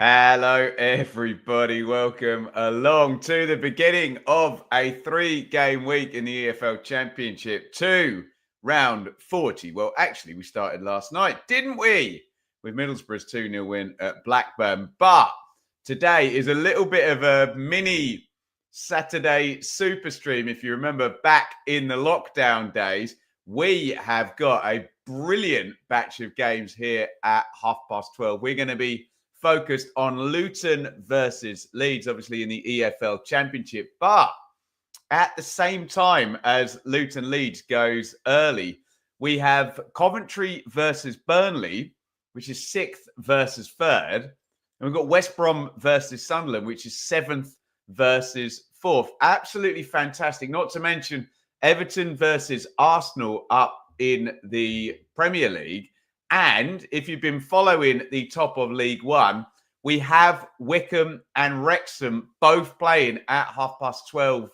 Hello, everybody. Welcome along to the beginning of a 3-game week in the EFL Championship to round 40. Well, actually, we started last night, didn't we? With Middlesbrough's 2-0 win at Blackburn. But today is a little bit of a mini Saturday super stream. If you remember back in the lockdown days, we have got a brilliant batch of games here at 12:30. We're going to be focused on Luton versus Leeds, obviously in the EFL Championship. But at the same time as Luton Leeds goes early, we have Coventry versus Burnley, which is 6th versus 3rd. And we've got West Brom versus Sunderland, which is 7th versus 4th. Absolutely fantastic. Not to mention Everton versus Arsenal up in the Premier League. And if you've been following the top of League One, we have Wycombe and Wrexham both playing at 12:30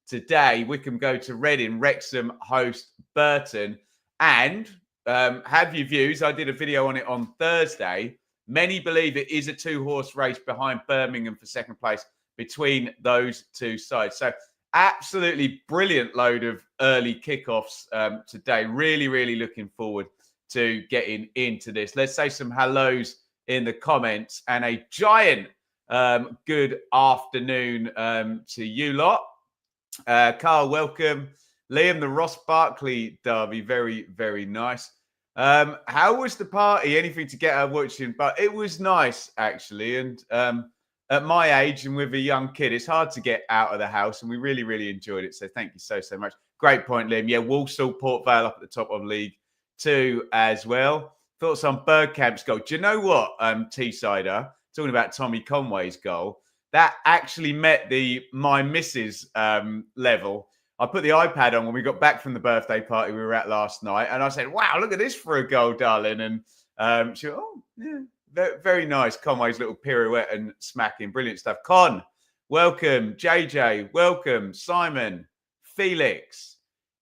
today. Wycombe go to Reading, Wrexham host Burton. And have your views. I did a video on it on Thursday. Many believe it is a 2-horse race behind Birmingham for second place between those two sides. So absolutely brilliant load of early kickoffs today. Really, really looking forward to getting into this. Let's say some hellos in the comments and a giant good afternoon to you lot. Carl, welcome. Liam, the Ross Barkley derby, very, very nice. How was the party? Anything to get out watching? But it was nice, actually. And at my age and with a young kid, it's hard to get out of the house. And we really, really enjoyed it. So thank you so much. Great point, Liam. Yeah, Walsall, Port Vale up at the top of League 2 as well. Thoughts on Bergkamp's goal? Do you know what, T-Sider, talking about Tommy Conway's goal, that actually met the my missus level. I put the iPad on when we got back from the birthday party we were at last night, and I said, wow, look at this for a goal, darling. And she went, oh, yeah, very nice. Conway's little pirouette and smacking. Brilliant stuff. Con, welcome. JJ, welcome. Simon, Felix,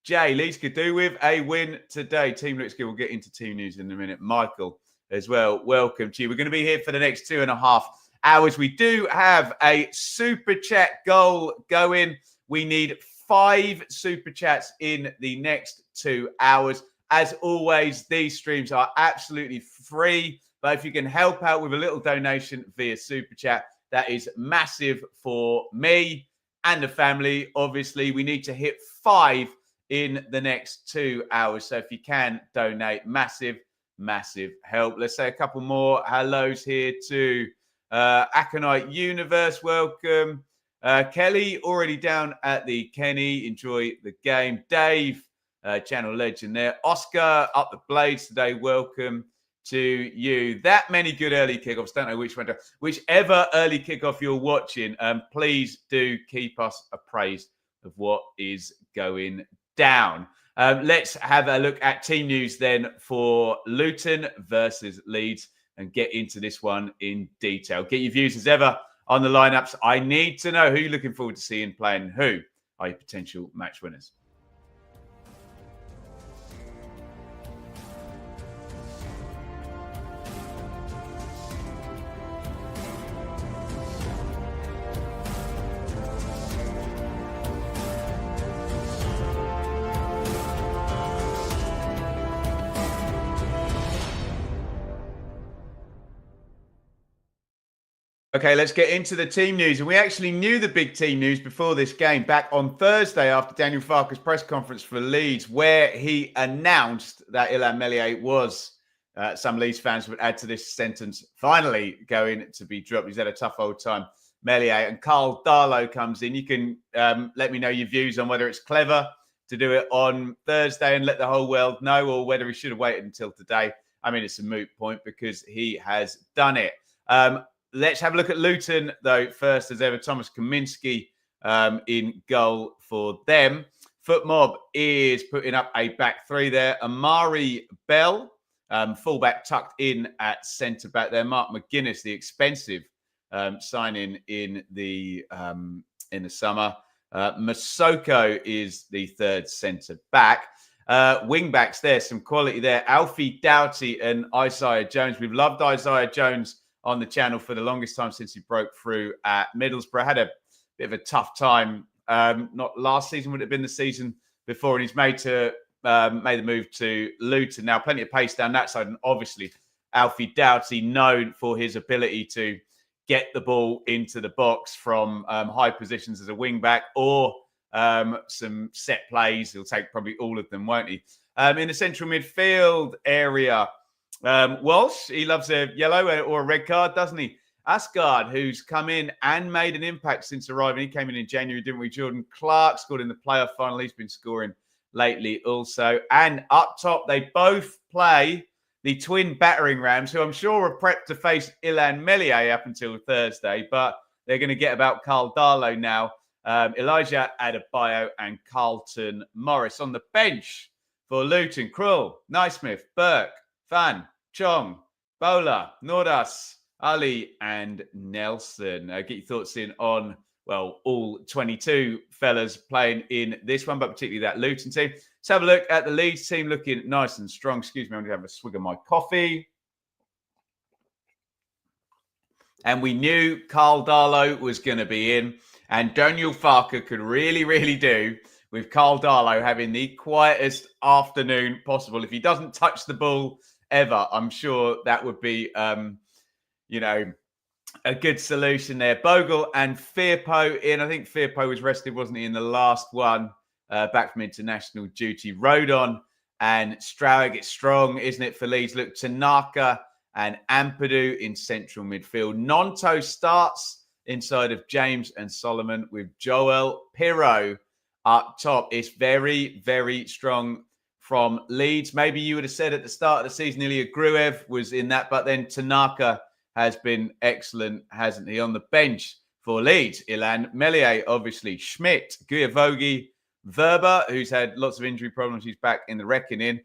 Jay, Leeds could do with a win today. Team looks good. We'll get into team news in a minute. Michael as well. Welcome to you. We're going to be here for the next 2.5 hours. We do have a super chat goal going. We need 5 super chats in the next 2 hours. As always, these streams are absolutely free. But if you can help out with a little donation via super chat, that is massive for me and the family. Obviously, we need to hit 5 in the next 2 hours. So if you can donate, massive help. Let's say a couple more hellos here to Aconite Universe. Welcome. Kelly, already down at the Kenny. Enjoy the game. Dave, channel legend there. Oscar, up the blades today. Welcome to you. That many good early kickoffs. Don't know which one to. Whichever early kickoff you're watching, please do keep us appraised of what is going down. Let's have a look at team news then for Luton versus Leeds and get into this one in detail. Get your views as ever on the lineups. I need to know who you're looking forward to seeing playing, who are your potential match winners. Okay, let's get into the team news. And we actually knew the big team news before this game back on Thursday after Daniel Farke's press conference for Leeds, where he announced that Illan Meslier was, some Leeds fans would add to this sentence, finally going to be dropped. He's had a tough old time, Meslier. And Carl Darlow comes in. You can let me know your views on whether it's clever to do it on Thursday and let the whole world know, or whether he should have waited until today. I mean, it's a moot point because he has done it. Let's have a look at Luton, though, first as ever. Thomas Kaminski in goal for them. Footmob is putting up a back three there. Amari Bell, fullback tucked in at centre-back there. Mark McGuinness, the expensive signing in the summer. Masoko is the third centre-back. Wing-backs there, some quality there. Alfie Doughty and Isaiah Jones. We've loved Isaiah Jones on the channel for the longest time since he broke through at Middlesbrough. Had a bit of a tough time. Not last season, would it have been the season before, and he's made the move to Luton. Now, plenty of pace down that side, and obviously Alfie Doughty, known for his ability to get the ball into the box from high positions as a wing back or some set plays. He'll take probably all of them, won't he? In the central midfield area, Walsh, he loves a yellow or a red card, doesn't he? Asgard, who's come in and made an impact since arriving. He came in January, didn't we? Jordan Clark scored in the playoff final. He's been scoring lately also. And up top, they both play the twin battering rams, who I'm sure are prepped to face Ilan Melier up until Thursday, but they're going to get about Carl Darlow now. Elijah Adebayo and Carlton Morris on the bench for Luton. Krull, Naismith, Burke, Fan, Chong, Bowler, Nordas, Ali and Nelson. Get your thoughts in on, well, all 22 fellas playing in this one, but particularly that Luton team. Let's have a look at the Leeds team looking nice and strong. Excuse me, I'm going to have a swig of my coffee. And we knew Carl Darlow was going to be in. And Daniel Farker could really, really do with Carl Darlow having the quietest afternoon possible. If he doesn't touch the ball ever, I'm sure that would be, a good solution there. Bogle and Firpo in. I think Firpo was rested, wasn't he, in the last one, back from international duty. Rodon and Stroud. It's strong, isn't it, for Leeds? Look, Tanaka and Ampadu in central midfield. Nonto starts inside of James and Solomon with Joel Pirro up top. It's very, very strong from Leeds. Maybe you would have said at the start of the season, Ilya Gruev was in that, but then Tanaka has been excellent, hasn't he? On the bench for Leeds, Ilan Melier, obviously, Schmidt, Guyavogi, Verba, who's had lots of injury problems. He's back in the reckoning.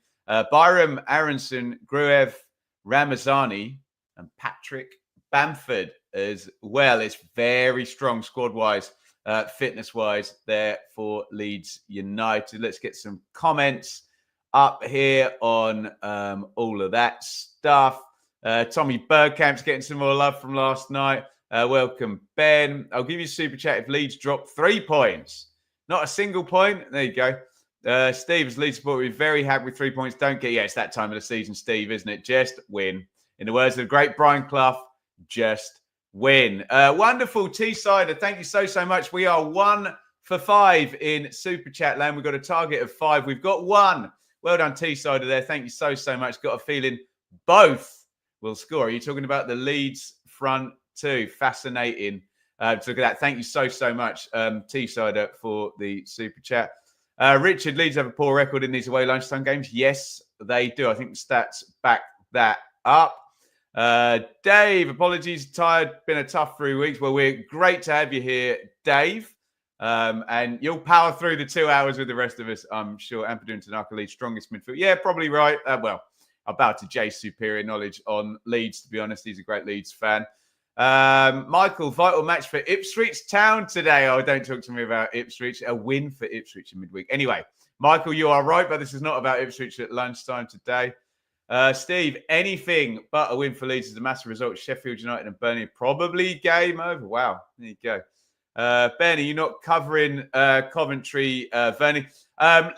Byram, Aronson, Gruev, Ramazani, and Patrick Bamford as well. It's very strong squad-wise, fitness-wise there for Leeds United. Let's get some comments up here on all of that stuff. Tommy Bergkamp's getting some more love from last night. Welcome, Ben. I'll give you a super chat if Leeds drop 3 points. Not a single point. There you go. Steve, as Leeds supporter, we're very happy with 3 points. Don't get, it's that time of the season, Steve, isn't it? Just win. In the words of the great Brian Clough, just win. Wonderful, T-Sider. Thank you so much. We are 1 for 5 in super chat land. We've got a target of 5. We've got 1. Well done, T-Sider there. Thank you so much. Got a feeling both will score. Are you talking about the Leeds front two? Fascinating to look at that. Thank you so much, T-Sider, for the super chat. Richard, Leeds have a poor record in these away lunchtime games. Yes, they do. I think the stats back that up. Dave, apologies, tired. Been a tough 3 weeks. Well, we're great to have you here, Dave. And you'll power through the 2 hours with the rest of us, I'm sure. Ampadu and Tanaka, Leeds' strongest midfield. Yeah, probably right. Well, I bow to Jay's superior knowledge on Leeds, to be honest. He's a great Leeds fan. Michael, vital match for Ipswich Town today. Oh, don't talk to me about Ipswich. A win for Ipswich in midweek. Anyway, Michael, you are right, but this is not about Ipswich at lunchtime today. Steve, anything but a win for Leeds is a massive result. Sheffield United and Burnley, probably game over. Wow, there you go. Ben, are you not covering Coventry, Verney?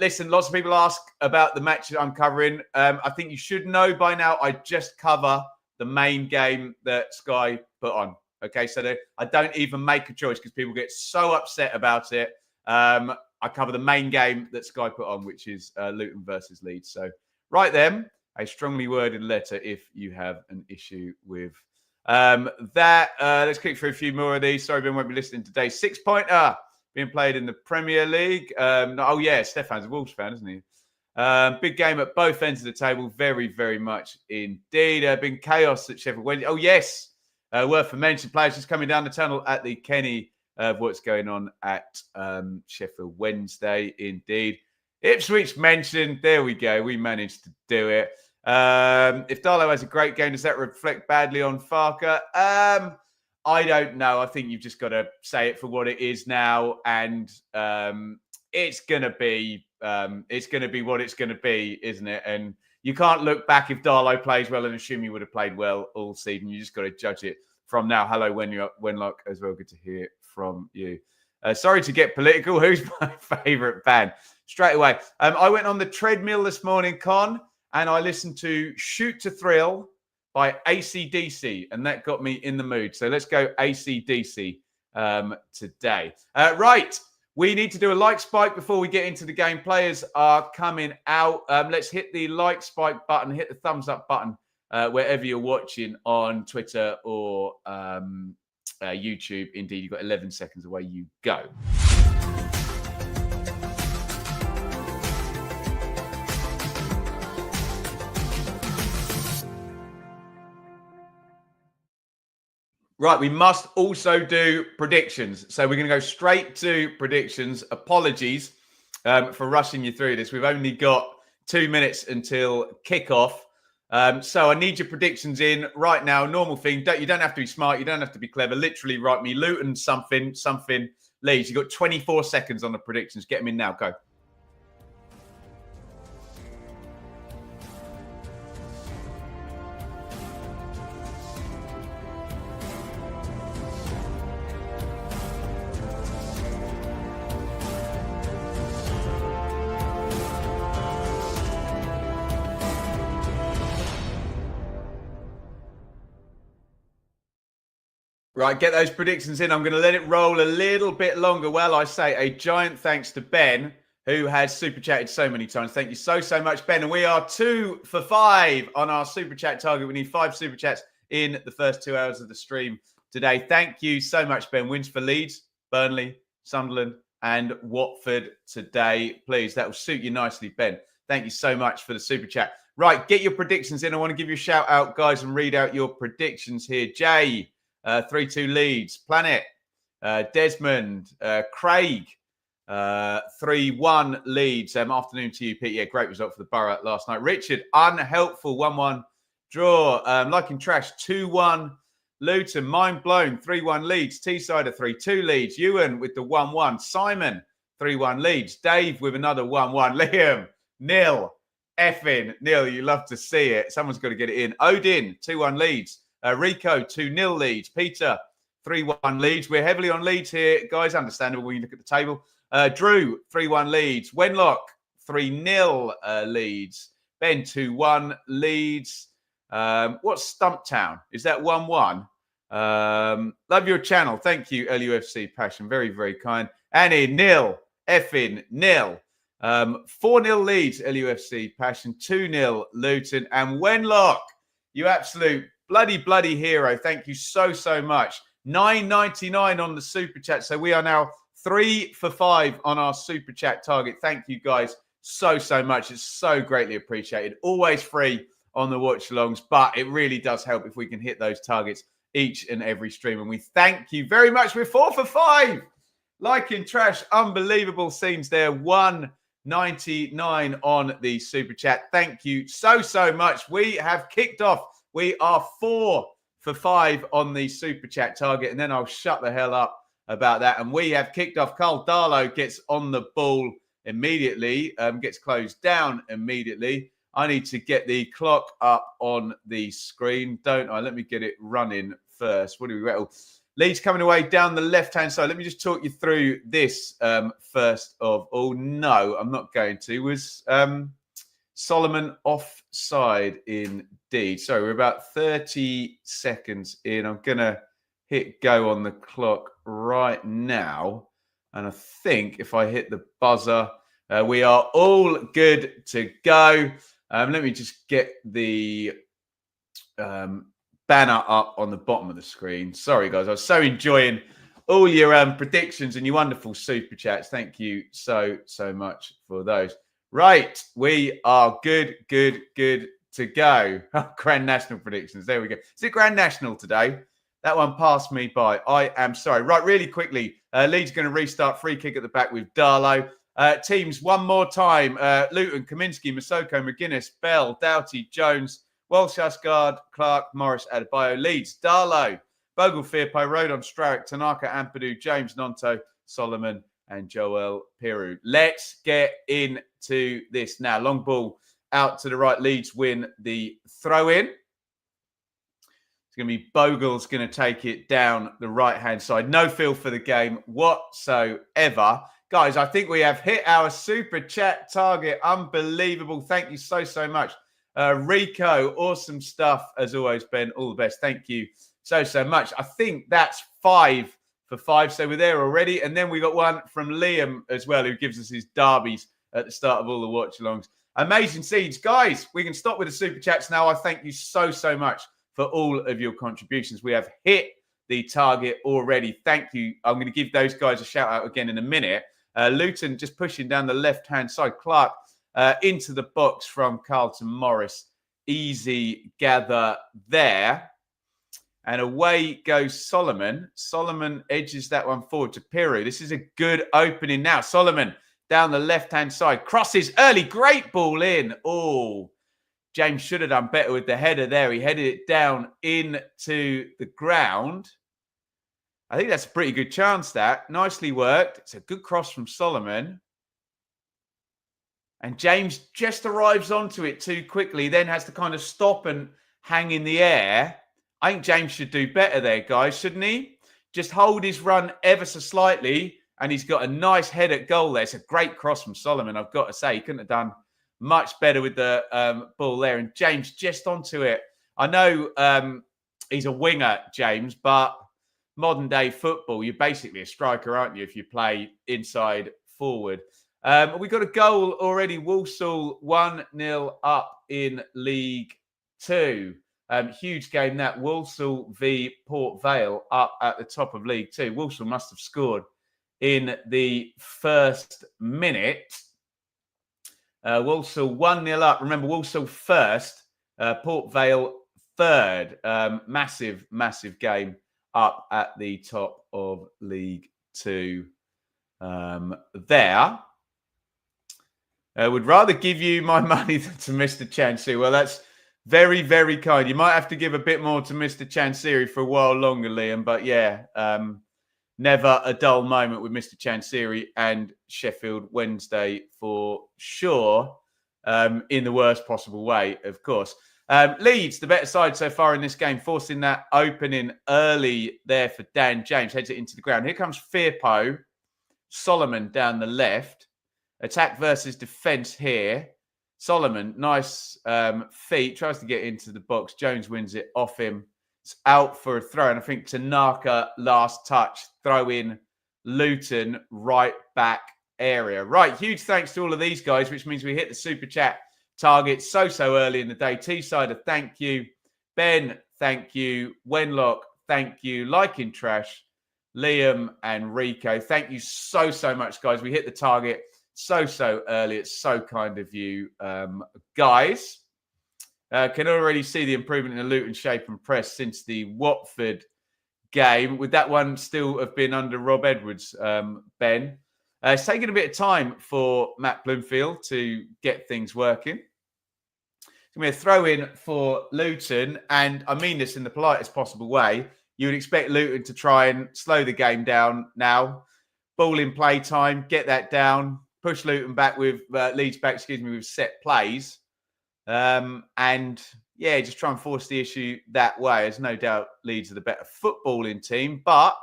Listen, lots of people ask about the matches I'm covering. I think you should know by now I just cover the main game that Sky put on. Okay, so I don't even make a choice because people get so upset about it. I cover the main game that Sky put on, which is Luton versus Leeds. So write them a strongly worded letter if you have an issue with that. Let's click through a few more of these. Sorry, Ben won't be listening today. 6-pointer being played in the Premier League. Oh, yeah, Stefan's a Wolves fan, isn't he? Big game at both ends of the table. Very, very much indeed. Been chaos at Sheffield Wednesday. Oh, yes. Worth a mention. Players just coming down the tunnel at the Kenny of what's going on at Sheffield Wednesday, indeed. Ipswich mentioned. There we go. We managed to do it. If Darlow has a great game, does that reflect badly on Farker? I don't know. I think you've just got to say it for what it is now, and it's going to be what it's going to be, isn't it? And You can't look back if Darlow plays well and assume he would have played well all season. You just got to judge it from now. Hello, Wenlock as well. Good to hear from you. Sorry to get political. Who's my favourite band? Straight away. I went on the treadmill this morning, Con, and I listened to Shoot to Thrill by AC/DC, and that got me in the mood. So let's go AC/DC today. Right. We need to do a like spike before we get into the game. Players are coming out. Let's hit the like spike button, hit the thumbs up button wherever you're watching on Twitter or YouTube. Indeed, you've got 11 seconds away. You go. Right, we must also do predictions. So we're going to go straight to predictions. Apologies for rushing you through this. We've only got 2 minutes until kickoff. So I need your predictions in right now. Normal thing. You don't have to be smart. You don't have to be clever. Literally write me Luton something Leeds. You've got 24 seconds on the predictions. Get them in now. Go. Right, get those predictions in. I'm going to let it roll a little bit longer. Well, I say a giant thanks to Ben, who has super chatted so many times. Thank you so much, Ben. And we are 2 for 5 on our super chat target. We need 5 super chats in the first 2 hours of the stream today. Thank you so much, Ben. Wins for Leeds, Burnley, Sunderland, and Watford today. Please, that will suit you nicely, Ben. Thank you so much for the super chat. Right, get your predictions in. I want to give you a shout out, guys, and read out your predictions here. Jay. 3-2 Leeds. Planet. Desmond. Craig. 3-1 Leeds. Afternoon to you, Pete. Yeah, great result for the Borough last night. Richard. Unhelpful. 1-1 draw. Liking Trash. 2-1 Luton. Mind blown. 3-1 Leeds. T-Sider. 3-2 Leeds. Ewan with the 1-1. Simon. 3-1 Leeds. Dave with another 1-1. Liam. Nil. Effing. Nil. You love to see it. Someone's got to get it in. Odin. 2-1 Leeds. Rico, 2-0 Leeds. Peter, 3-1 Leeds. We're heavily on Leeds here, guys. Understandable when you look at the table. Drew, 3-1 Leeds. Wenlock, 3-0 Leeds. Ben, 2-1 Leeds. What's Stump Town? Is that 1-1? Love your channel. Thank you, LUFC Passion. Very, very kind. Annie, nil. Effin, nil. 4-0 Leeds, LUFC Passion. 2-0 Luton. And Wenlock, you absolute bloody hero. Thank you so much. $9.99 on the super chat. So we are now 3 for 5 on our super chat target. Thank you guys so much. It's so greatly appreciated. Always free on the watch alongs, but it really does help if we can hit those targets each and every stream. And we thank you very much. We're 4 for 5. Liking Trash. Unbelievable scenes there. $1.99 on the super chat. Thank you so much. We have kicked off. We are 4 for 5 on the super chat target, and then I'll shut the hell up about that. And we have kicked off. Carl Darlow gets on the ball immediately, gets closed down immediately. I need to get the clock up on the screen, don't I? Let me get it running first. What do we got? Leeds coming away down the left-hand side. Let me just talk you through this first of all. No, I'm not going to. Was Solomon offside indeed. So we're about 30 seconds in. I'm going to hit go on the clock right now. And I think if I hit the buzzer, we are all good to go. Let me just get the banner up on the bottom of the screen. Sorry, guys. I was so enjoying all your predictions and your wonderful super chats. Thank you so much for those. Right, we are good to go. Grand National predictions. There we go. Is it Grand National today? That one passed me by. I am sorry. Right, really quickly. Leeds going to restart. Free kick at the back with Darlow. Teams one more time. Luton, Kaminsky, Masoko, McGuinness, Bell, Doughty, Jones, Walsh, Asgard, Clark, Morris, Adebayo. Leeds, Darlow, Bogle, Firpo, Rodon, Strarick, Tanaka, Ampadu, James, Nonto, Solomon, and Joel Peru. Let's get into this now. Long ball out to the right. Leeds win the throw-in. It's going to be Bogle's going to take it down the right-hand side. No feel for the game whatsoever. Guys, I think we have hit our super chat target. Unbelievable. Thank you so much. Rico, awesome stuff as always, Ben. All the best. Thank you so much. I think that's 5 for 5. So we're there already. And then we got one from Liam as well, who gives us his derbies at the start of all the watch-alongs. Amazing scenes. Guys, we can stop with the super chats now. I thank you so much for all of your contributions. We have hit the target already. Thank you. I'm going to give those guys a shout out again in a minute. Luton just pushing down the left-hand side. Clark into the box from Carlton Morris. Easy gather there. And away goes Solomon. Solomon edges that one forward to Piru. This is a good opening now. Solomon down the left-hand side. Crosses early. Great ball in. Oh, James should have done better with the header there. He headed it down into the ground. I think that's a pretty good chance, that. Nicely worked. It's a good cross from Solomon. And James just arrives onto it too quickly, then has to kind of stop and hang in the air. I think James should do better there, guys, shouldn't he? Just hold his run ever so slightly, and he's got a nice head at goal there. It's a great cross from Solomon, I've got to say. He couldn't have done much better with the ball there. And James just onto it. I know he's a winger, James, but modern day football, you're basically a striker, aren't you, if you play inside forward. We got a goal already. Walsall 1-0 up in League 2. Huge game that. Walsall v Port Vale up at the top of League 2. Walsall must have scored in the first minute. Walsall 1-0 up. Remember, Walsall first, Port Vale third. Massive game up at the top of League 2 there. Would rather give you my money than to Mr. Chansiri. Well, that's very kind. You might have to give a bit more to Mr. Chansiri for a while longer, Liam. But yeah, never a dull moment with Mr. Chansiri and Sheffield Wednesday for sure, in the worst possible way, of course. Leeds, the better side so far in this game, forcing that opening early there for Dan James. Heads it into the ground. Here comes Firpo. Solomon down the left. Attack versus defence here. Solomon, nice feet. Tries to get into the box. Jones wins it off him. It's out for a throw. And I think Tanaka, last touch. Throw in Luton, right back area. Right, huge thanks to all of these guys, which means we hit the super chat target so early in the day. T-Sider, thank you. Ben, thank you. Wenlock, thank you. Liking Trash, Liam and Rico, thank you so much, guys. We hit the target so early. It's so kind of you, guys. Can already see the improvement in the Luton shape and press since the Watford game. Would that one still have been under Rob Edwards, Ben? It's taken a bit of time for Matt Bloomfield to get things working. It's going to be a throw-in for Luton, and I mean this in the politest possible way. You would expect Luton to try and slow the game down now. Ball in play time, get that down, push Luton back with, Leeds back, with set plays. And yeah, just try and force the issue that way. There's no doubt Leeds are the better footballing team, but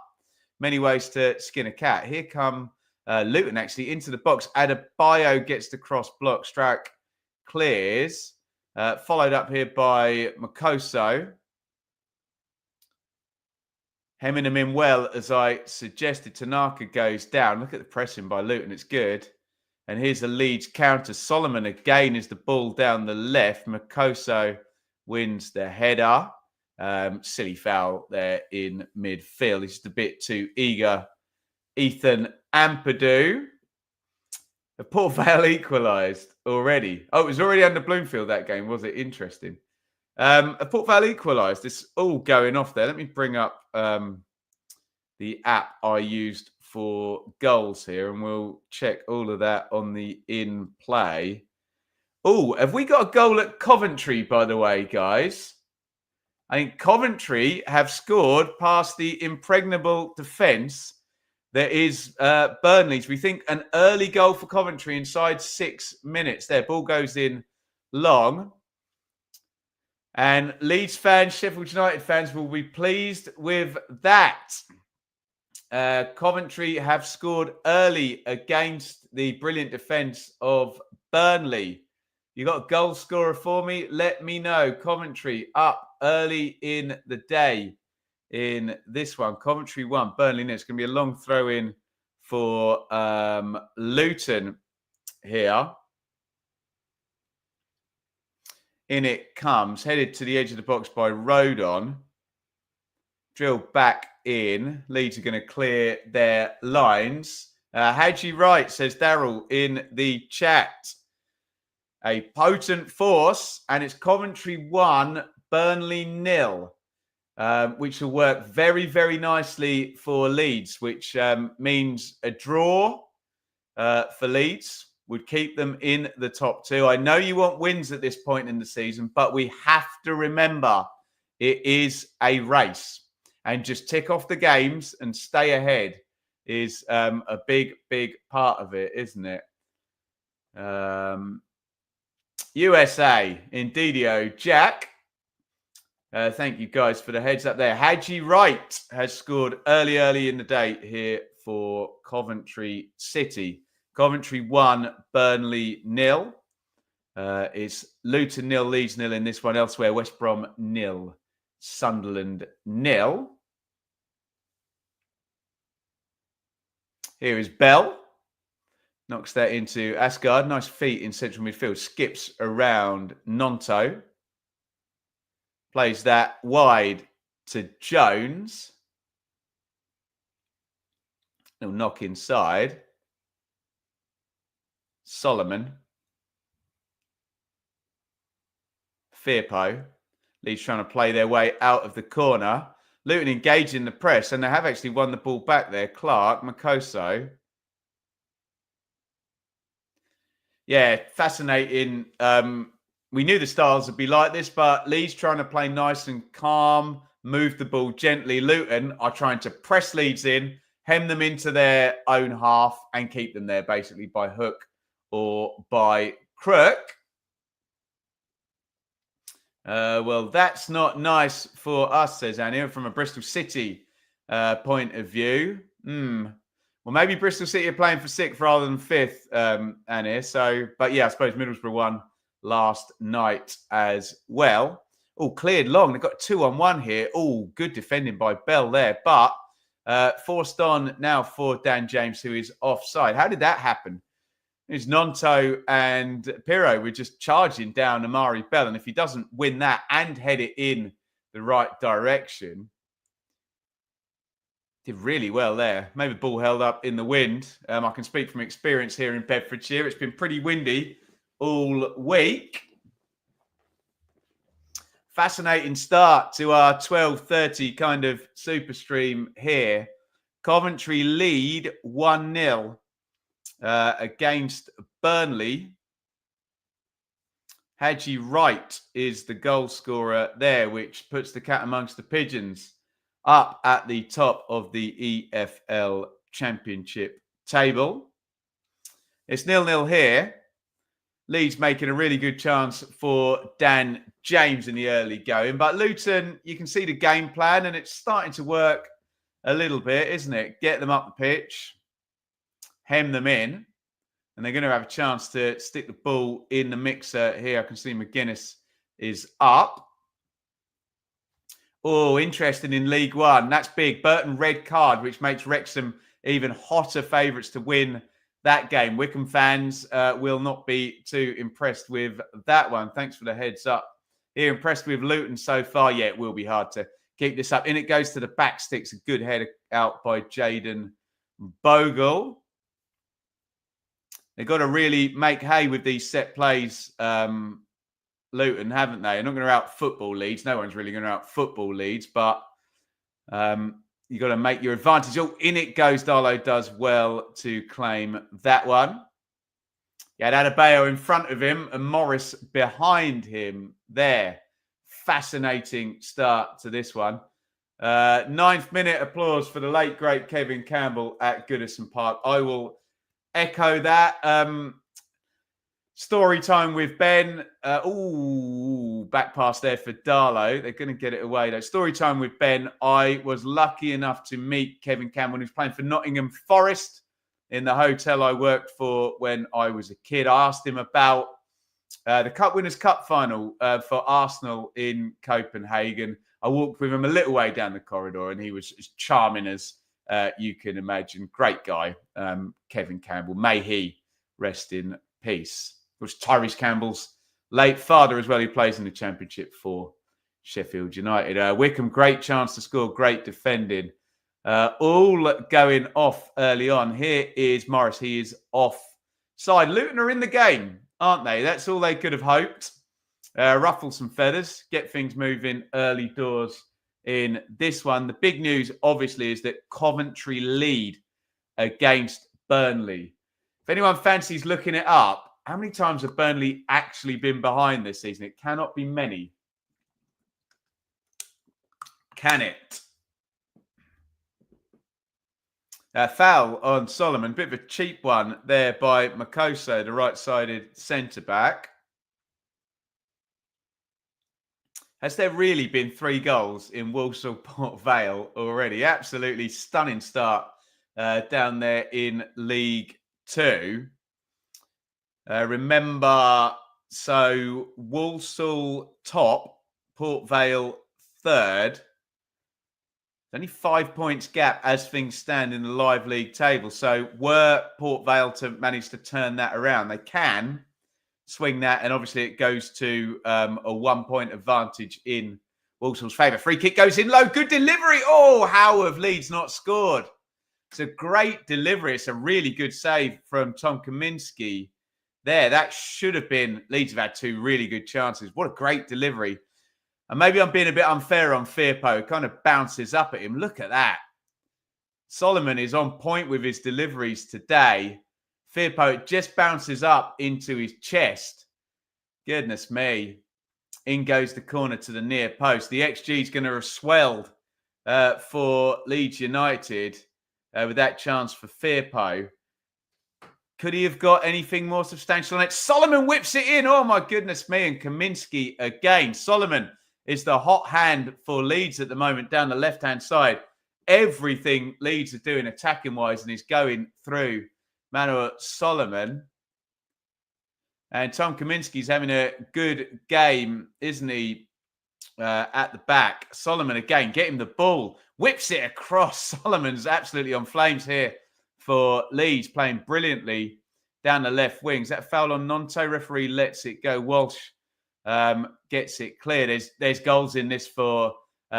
many ways to skin a cat. Here come Luton actually into the box. Adebayo gets the cross block. Strike clears. Followed up here by Makoso. Hemming him in well, as I suggested. Tanaka goes down. Look at the pressing by Luton. It's good. And here's the Leeds counter. Solomon again is the ball down the left. Makoso wins the header. Silly foul there in midfield. He's just a bit too eager. Ethan Ampadu. Port Vale equalised already. Oh, it was already under Bloomfield, that game, was it? Interesting. Port Vale equalised. It's all going off there. Let me bring up the app I used for goals here, and we'll check all of that on the in play. Oh, have we got a goal at Coventry, by the way, guys? I think Coventry have scored past the impregnable defence. There is Burnley's. We think an early goal for Coventry inside 6 minutes. Their ball goes in long. And Leeds fans, Sheffield United fans will be pleased with that. Coventry have scored early against the brilliant defence of Burnley. You got a goal scorer for me? Let me know. Coventry up early in the day in this one. Coventry 1, Burnley 0. It's going to be a long throw in for Luton here. In it comes, headed to the edge of the box by Rodon. Drilled back in. Leeds are going to clear their lines. How'd you write, says Daryl in the chat. A potent force, and it's Coventry 1, Burnley 0, which will work very, very nicely for Leeds, which means a draw for Leeds would keep them in the top 2. I know you want wins at this point in the season, but we have to remember it is a race. And just tick off the games and stay ahead is a big, big part of it, isn't it? USA, Indeedio, Jack. Thank you guys for the heads up there. Haji Wright has scored early in the day here for Coventry City. Coventry 1, Burnley 0. It's Luton 0, Leeds 0 in this one. Elsewhere, West Brom 0, Sunderland 0. Here is Bell. Knocks that into Asgard. Nice feet in central midfield. Skips around Nonto. Plays that wide to Jones. Little knock inside. Solomon. Firpo. Leeds trying to play their way out of the corner. Luton engaged in the press, and they have actually won the ball back there. Clark, Makoso. Yeah, fascinating. We knew the styles would be like this, but Leeds trying to play nice and calm, move the ball gently. Luton are trying to press Leeds in, hem them into their own half, and keep them there basically by hook or by crook. Well, that's not nice for us, says Annie, from a Bristol City point of view. Well, maybe Bristol City are playing for 6th rather than 5th, Annie. So, but yeah, I suppose Middlesbrough won last night as well. Oh, cleared long. They've got 2-on-1 here. Oh, good defending by Bell there. But forced on now for Dan James, who is offside. How did that happen? It's Nonto and Pirro were just charging down Amari Bell. And if he doesn't win that and head it in the right direction, did really well there. Maybe the ball held up in the wind. I can speak from experience here in Bedfordshire. It's been pretty windy all week. Fascinating start to our 12:30 kind of super stream here. Coventry lead 1-0. Against Burnley. Haji Wright is the goal scorer there, which puts the cat amongst the pigeons up at the top of the EFL Championship table. It's 0-0 here. Leeds making a really good chance for Dan James in the early going. But Luton, you can see the game plan, and it's starting to work a little bit, isn't it? Get them up the pitch. Hem them in, and they're going to have a chance to stick the ball in the mixer here. I can see McGuinness is up. Oh, interesting in League One. That's big. Burton red card, which makes Wrexham even hotter favourites to win that game. Wycombe fans will not be too impressed with that one. Thanks for the heads up. Here, impressed with Luton so far. Yeah, it will be hard to keep this up. In it goes to the back sticks. A good header out by Jaden Bogle. They've got to really make hay with these set plays, Luton, haven't they? They're not going to out-football Leeds. No one's really going to out-football Leeds, but you've got to make your advantage. Oh, in it goes. Darlow does well to claim that one. He had Adebayo in front of him and Morris behind him there. Fascinating start to this one. 9th minute applause for the late, great Kevin Campbell at Goodison Park. I will echo that. Story time with Ben. Back pass there for Darlow. They're going to get it away though. Story time with Ben. I was lucky enough to meet Kevin Campbell, who's playing for Nottingham Forest in the hotel I worked for when I was a kid. I asked him about the Cup Winners' Cup final for Arsenal in Copenhagen. I walked with him a little way down the corridor, and he was as charming as you can imagine. Great guy, Kevin Campbell. May he rest in peace. It was Tyrese Campbell's late father as well. He plays in the Championship for Sheffield United. Wickham, great chance to score, great defending. All going off early on. Here is Morris. He is offside. Luton are in the game, aren't they? That's all they could have hoped. Ruffle some feathers, get things moving early doors in this one. The big news, obviously, is that Coventry lead against Burnley. If anyone fancies looking it up, how many times have Burnley actually been behind this season? It cannot be many. Can it? Foul on Solomon. Bit of a cheap one there by Makoso, the right-sided centre-back. Has there really been 3 goals in Walsall Port Vale already? Absolutely stunning start down there in League 2. Remember, so Walsall top, Port Vale third. Only 5 points gap as things stand in the live league table. So were Port Vale to manage to turn that around, they can swing that. And obviously it goes to a 1 point advantage in Walsall's favour. Free kick goes in low. Good delivery. Oh, how have Leeds not scored? It's a great delivery. It's a really good save from Tom Kaminski there. That should have been, Leeds have had 2 really good chances. What a great delivery. And maybe I'm being a bit unfair on Firpo. It kind of bounces up at him. Look at that. Solomon is on point with his deliveries today. Firpo just bounces up into his chest. Goodness me. In goes the corner to the near post. The XG is going to have swelled for Leeds United with that chance for Firpo. Could he have got anything more substantial on it? Solomon whips it in. Oh, my goodness me. And Kaminski again. Solomon is the hot hand for Leeds at the moment down the left-hand side. Everything Leeds are doing attacking-wise and is going through Manuel Solomon. And Tom Kaminski's having a good game, isn't he, at the back. Solomon again, getting the ball. Whips it across. Solomon's absolutely on flames here for Leeds, playing brilliantly down the left wing. Is that a foul on Nonto? Referee lets it go. Walsh gets it clear. There's goals in this for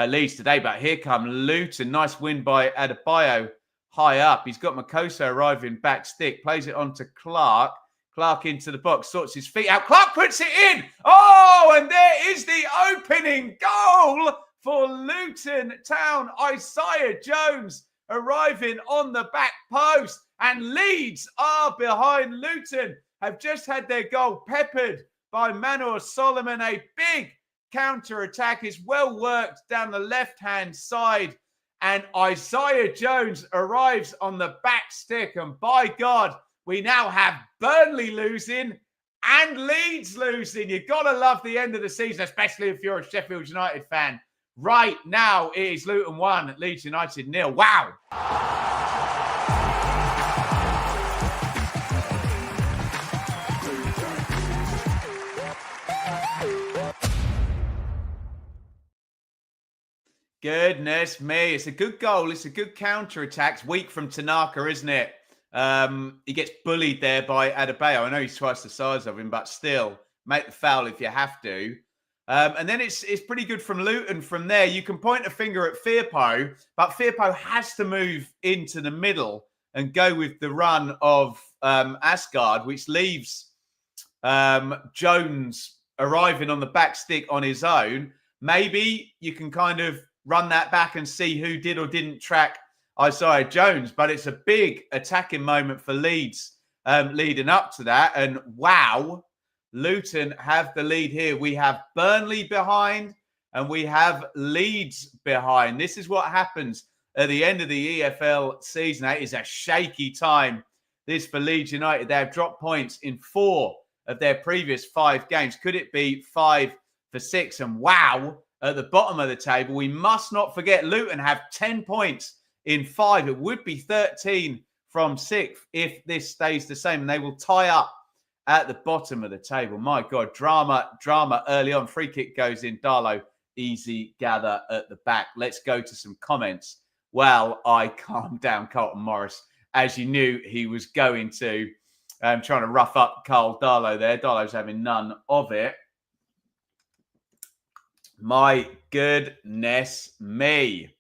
Leeds today, but here come Luton. Nice win by Adebayo high up. He's got Makoso arriving back stick, plays it on to Clark. Clark into the box, sorts his feet out. Clark puts it in. Oh, and there is the opening goal for Luton Town. Isaiah Jones arriving on the back post, and Leeds are behind Luton. Have just had their goal peppered by Manuel Solomon. A big counter-attack is well worked down the left-hand side. And Isaiah Jones arrives on the back stick. And by God, we now have Burnley losing and Leeds losing. You've got to love the end of the season, especially if you're a Sheffield United fan. Right now, it is Luton 1, Leeds United 0. Wow. Goodness me. It's a good goal. It's a good counter-attack. It's weak from Tanaka, isn't it? He gets bullied there by Adebayo. I know he's twice the size of him, but still, make the foul if you have to. And then it's pretty good from Luton from there. You can point a finger at Firpo, but Firpo has to move into the middle and go with the run of Asgard, which leaves Jones arriving on the back stick on his own. Maybe you can kind of run that back and see who did or didn't track Isaiah Jones, but it's a big attacking moment for Leeds leading up to that. And wow, Luton have the lead here. We have Burnley behind and we have Leeds behind. This is what happens at the end of the EFL season. That is a shaky time, this for Leeds United. They have dropped points in 4 of their previous 5 games. Could it be 5 for 6? And wow, at the bottom of the table, we must not forget Luton have 10 points in 5. It would be 13 from 6th if this stays the same, and they will tie up at the bottom of the table. My God, drama early on. Free kick goes in. Darlow, easy gather at the back. Let's go to some comments. Well, I calmed down Carlton Morris, as you knew he was going to. Trying to rough up Carl Darlow there. Darlow's having none of it. My goodness me.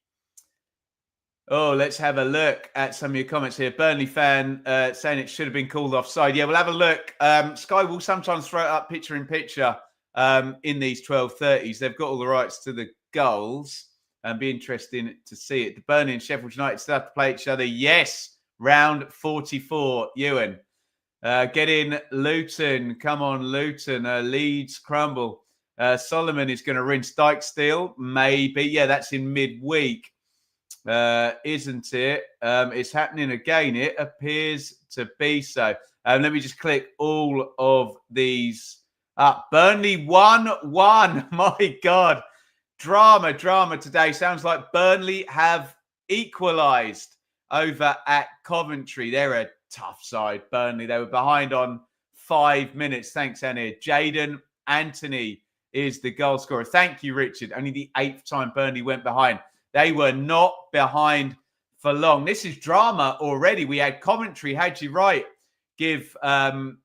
Oh, let's have a look at some of your comments here. Burnley fan saying it should have been called offside. Yeah, we'll have a look. Sky will sometimes throw it up picture in picture in these 12:30s. They've got all the rights to the goals. And be interesting to see it. The Burnley and Sheffield United still have to play each other. Yes, round 44, Ewan. Get in Luton. Come on, Luton. Leeds crumble. Solomon is going to rinse Dykesteel. Maybe. Yeah, that's in midweek. Isn't it? It's happening again. It appears to be so. Let me just click all of these up. Burnley 1-1. My God. Drama today. Sounds like Burnley have equalised over at Coventry. They're a tough side, Burnley. They were behind on 5 minutes. Thanks, Annie. Jaden Anthony is the goal scorer. Thank you, Richard. Only the 8th time Burnley went behind. They were not behind for long. This is drama already. We had Coventry, had you right, give them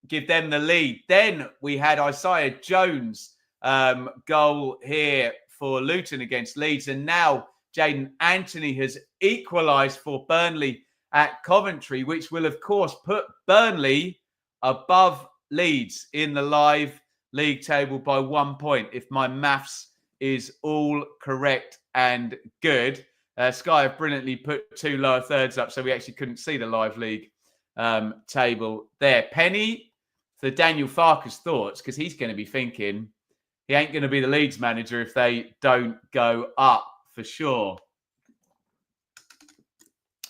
the lead. Then we had Isaiah Jones goal here for Luton against Leeds. And now Jaden Anthony has equalised for Burnley at Coventry, which will, of course, put Burnley above Leeds in the live league table by 1 point, if my maths is all correct and good. Sky have brilliantly put 2 lower thirds up, so we actually couldn't see the live league table there. Penny for Daniel Farker's thoughts, because he's going to be thinking he ain't going to be the Leeds manager if they don't go up, for sure.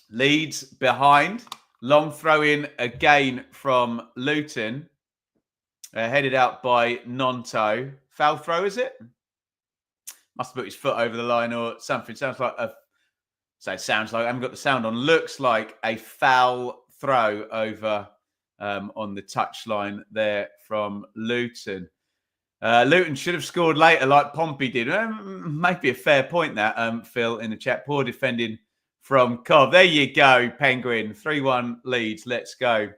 Leeds behind. Long throw in again from Luton. Headed out by Nonto. Foul throw, is it? Must have put his foot over the line or something. Sounds like I haven't got the sound on. Looks like a foul throw over on the touchline there from Luton. Luton should have scored later like Pompey did. Maybe a fair point that, Phil, in the chat. Poor defending from Cov. There you go, Penguin. 3-1 Leeds. Let's go.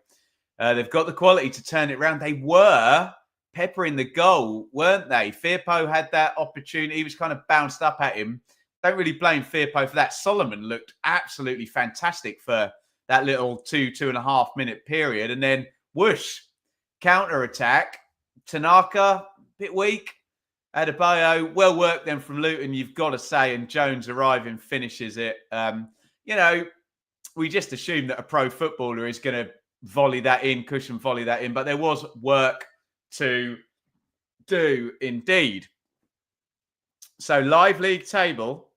They've got the quality to turn it around. They were peppering the goal, weren't they? Firpo had that opportunity. He was kind of bounced up at him. Don't really blame Firpo for that. Solomon looked absolutely fantastic for that little 2.5 minute period. And then whoosh, counter-attack. Tanaka, bit weak. Adebayo, well worked then from Luton, you've got to say. And Jones arriving, finishes it. We just assume that a pro footballer is going to volley that in, cushion volley that in. But there was work to do indeed. So live league table,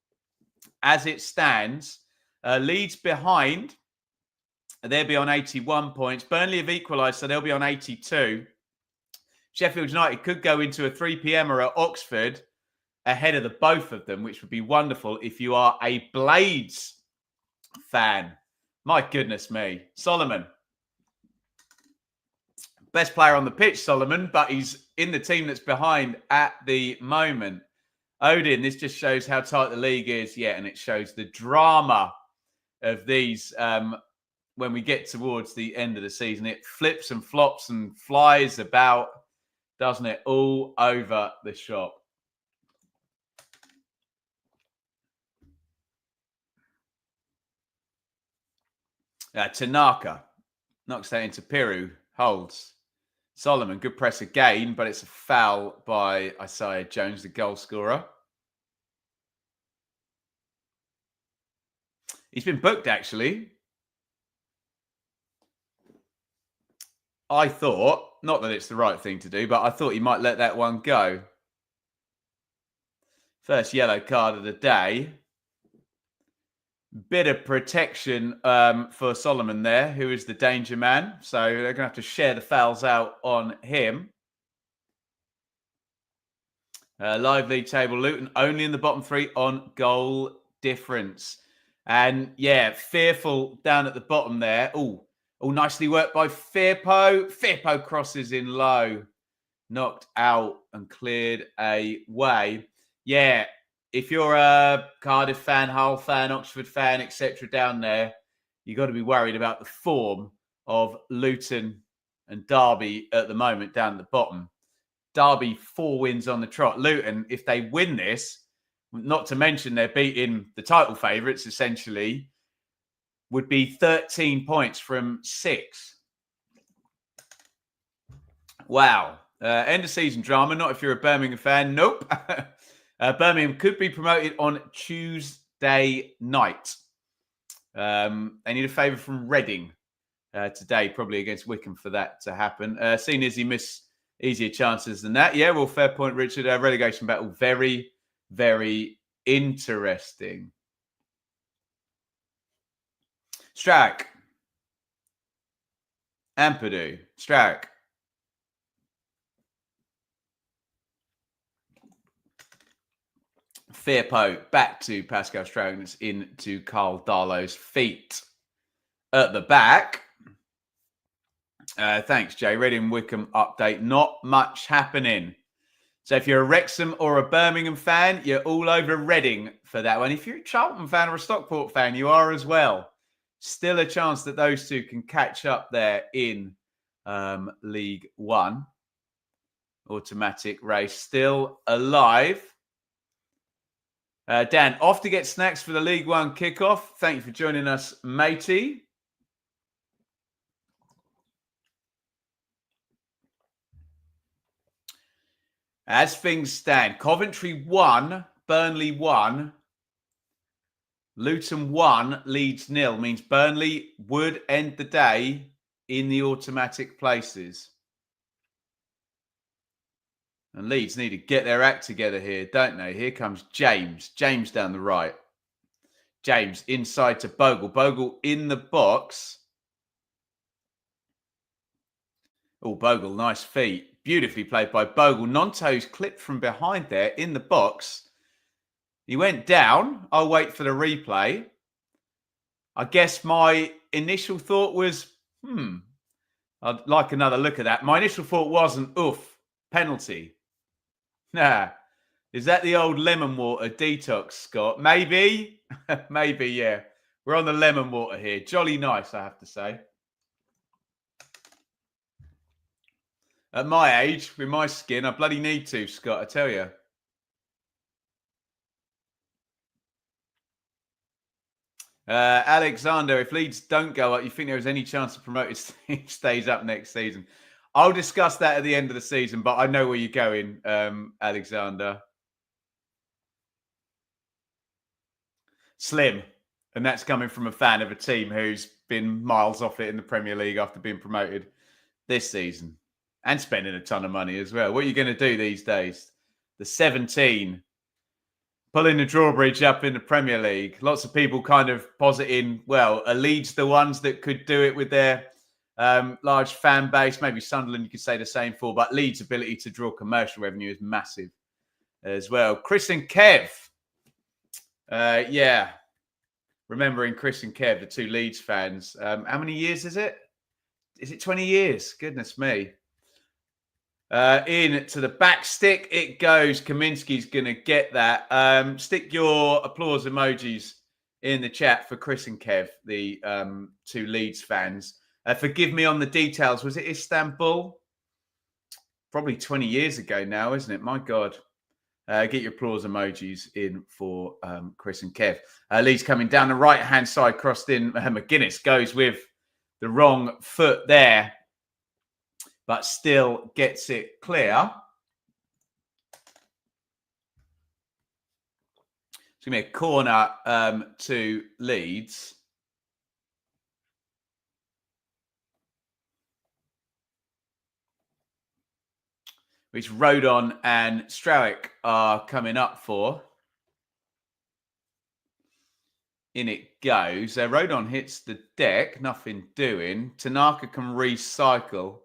as it stands, Leeds behind. They'll be on 81 points. Burnley have equalised, so they'll be on 82. Sheffield United could go into a 3 p.m. at Oxford ahead of the both of them, which would be wonderful if you are a Blades fan. My goodness me. Solomon. Best player on the pitch, Solomon, but he's in the team that's behind at the moment. Odin, this just shows how tight the league is. Yeah, and it shows the drama of these when we get towards the end of the season. It flips and flops and flies about, doesn't it? All over the shop. Tanaka knocks that into Peru. Holds. Solomon, good press again, but it's a foul by Isaiah Jones, the goal scorer. He's been booked, actually. I thought, not that it's the right thing to do, but I thought he might let that one go. First yellow card of the day. Bit of protection for Solomon there, who is the danger man. So they're going to have to share the fouls out on him. Live league table, Luton only in the bottom three on goal difference. And yeah, Fearful down at the bottom there. Oh, nicely worked by Firpo. Firpo crosses in low, knocked out and cleared away. Yeah, if you're a Cardiff fan, Hull fan, Oxford fan, etc. down there, you've got to be worried about the form of Luton and Derby at the moment down at the bottom. Derby 4 wins on the trot. Luton, if they win this, not to mention they're beating the title favourites, essentially, would be 13 points from 6. Wow. End of season drama. Not if you're a Birmingham fan. Nope. Birmingham could be promoted on Tuesday night. They need a favour from Reading today, probably against Wickham for that to happen. Seeing Izzy miss easier chances than that. Yeah, well, fair point, Richard. Relegation battle, very, very interesting. Strack. Ampadu. Strack. Firpo back to Pascal Strack into Carl Darlow's feet at the back. Thanks, Jay. Reading Wickham update. Not much happening. So if you're a Wrexham or a Birmingham fan, you're all over Reading for that one. If you're a Charlton fan or a Stockport fan, you are as well. Still a chance that those two can catch up there in League One. Automatic race still alive. Dan, off to get snacks for the League One kickoff. Thank you for joining us, matey. As things stand, Coventry 1, Burnley 1, Luton 1, Leeds 0. Means Burnley would end the day in the automatic places. And Leeds need to get their act together here, don't they? Here comes James. James down the right. James inside to Bogle. Bogle in the box. Oh, Bogle, nice feet. Beautifully played by Bogle. Nonto's clipped from behind there in the box. He went down. I'll wait for the replay. I guess my initial thought was, I'd like another look at that. My initial thought wasn't, penalty. Nah. Is that the old lemon water detox, Scott? Maybe. Maybe, yeah. We're on the lemon water here. Jolly nice, I have to say. At my age, with my skin, I bloody need to, Scott, I tell you. Alexander, if Leeds don't go up, you think there is any chance of promoted stays up next season? I'll discuss that at the end of the season, but I know where you're going, Alexander. Slim. And that's coming from a fan of a team who's been miles off it in the Premier League after being promoted this season. And spending a ton of money as well. What are you going to do these days? The 17 pulling the drawbridge up in the Premier League. Lots of people kind of positing, well, are Leeds the ones that could do it with their large fan base? Maybe Sunderland you could say the same for, but Leeds' ability to draw commercial revenue is massive as well. Chris and Kev. Yeah. Remembering Chris and Kev, the two Leeds fans. How many years is it? Is it 20 years? Goodness me. In to the back stick it goes. Kaminsky's going to get that. Stick your applause emojis in the chat for Chris and Kev, the two Leeds fans. Forgive me on the details. Was it Istanbul? Probably 20 years ago now, isn't it? My God. Get your applause emojis in for Chris and Kev. Leeds coming down the right-hand side, crossed in. McGuinness goes with the wrong foot there, but still gets it clear. It's going to be a corner to Leeds. Which Rodon and Strauick are coming up for. In it goes. Rodon hits the deck. Nothing doing. Tanaka can recycle.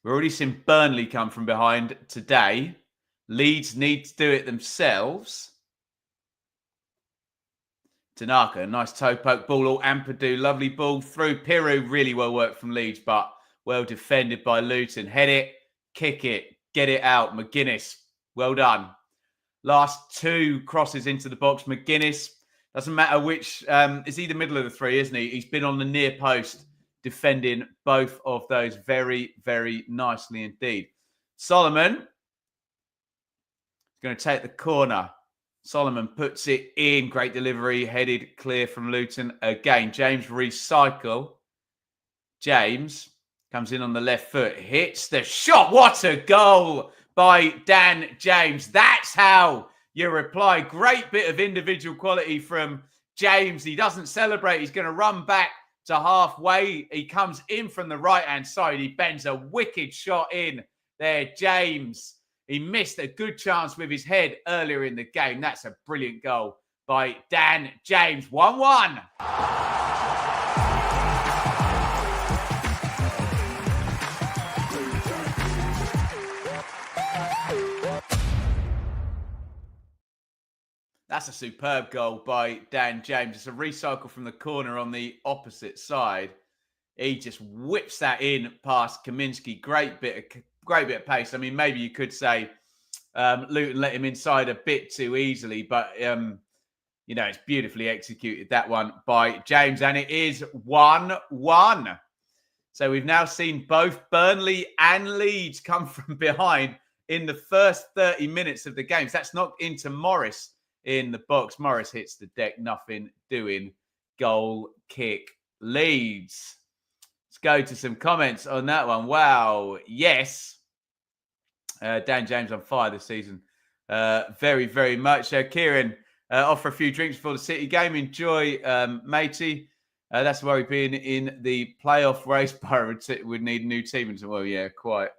We've already seen Burnley come from behind today. Leeds need to do it themselves. Tanaka, nice toe poke ball. All Ampadu, lovely ball through. Piru, really well worked from Leeds, but well defended by Luton. Head it, kick it, get it out. McGuinness, well done. Last two crosses into the box. McGuinness, doesn't matter which, is he the middle of the three, isn't he? He's been on the near post, defending both of those very, very nicely indeed. Solomon is going to take the corner. Solomon puts it in. Great delivery. Headed clear from Luton again. James recycle. James comes in on the left foot. Hits the shot. What a goal by Dan James. That's how you reply. Great bit of individual quality from James. He doesn't celebrate. He's going to run back to halfway. He comes in from the right-hand side. He bends a wicked shot in there. James. He missed a good chance with his head earlier in the game. That's a brilliant goal by Dan James. 1-1. That's a superb goal by Dan James. It's a recycle from the corner on the opposite side. He just whips that in past Kaminski. Great bit of pace. I mean, maybe you could say Luton let him inside a bit too easily, but it's beautifully executed, that one by James, and it is 1-1. So we've now seen both Burnley and Leeds come from behind in the first 30 minutes of the games. That's knocked into Morris in the box. Morris hits the deck, nothing doing. Goal kick Leeds. Let's go to some comments on that one. Wow. Yes. Dan James on fire this season. Very, very much. Kieran, offer a few drinks before the City game. Enjoy, matey. That's why we've been in the playoff race. Borough would need a new team. Well, yeah, quite.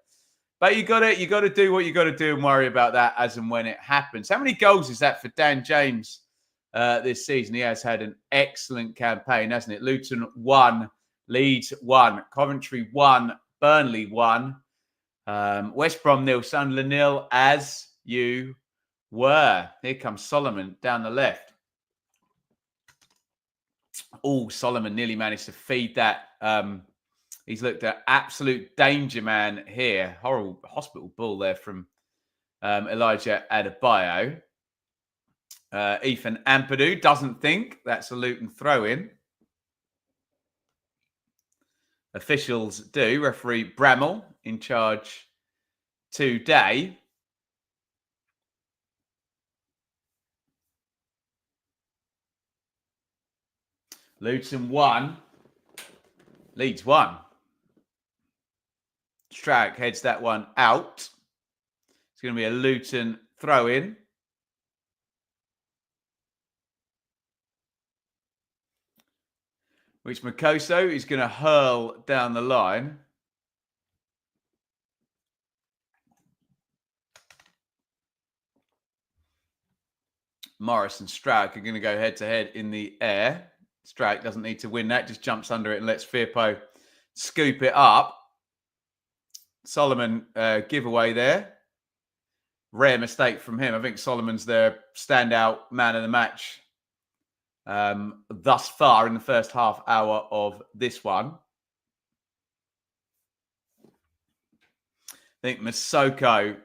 But you got to do what you got to do and worry about that as and when it happens. How many goals is that for Dan James this season? He has had an excellent campaign, hasn't it? Luton 1, Leeds 1, Coventry 1, Burnley 1, West Brom 0, Sunderland 0, as you were. Here comes Solomon down the left. Oh, Solomon nearly managed to feed that. He's looked at absolute danger man here. Horrible hospital ball there from Elijah Adebayo. Ethan Ampadu doesn't think that's a Luton throw-in. Officials do. Referee Bramall in charge today. Luton 1. Leeds 1. Strag heads that one out. It's going to be a Luton throw-in. Which Makoso is going to hurl down the line. Morris and Strag are going to go head-to-head in the air. Strag doesn't need to win that. Just jumps under it and lets Firpo scoop it up. Solomon giveaway there. Rare mistake from him. I think Solomon's the standout man of the match thus far in the first half hour of this one. I think Masoko,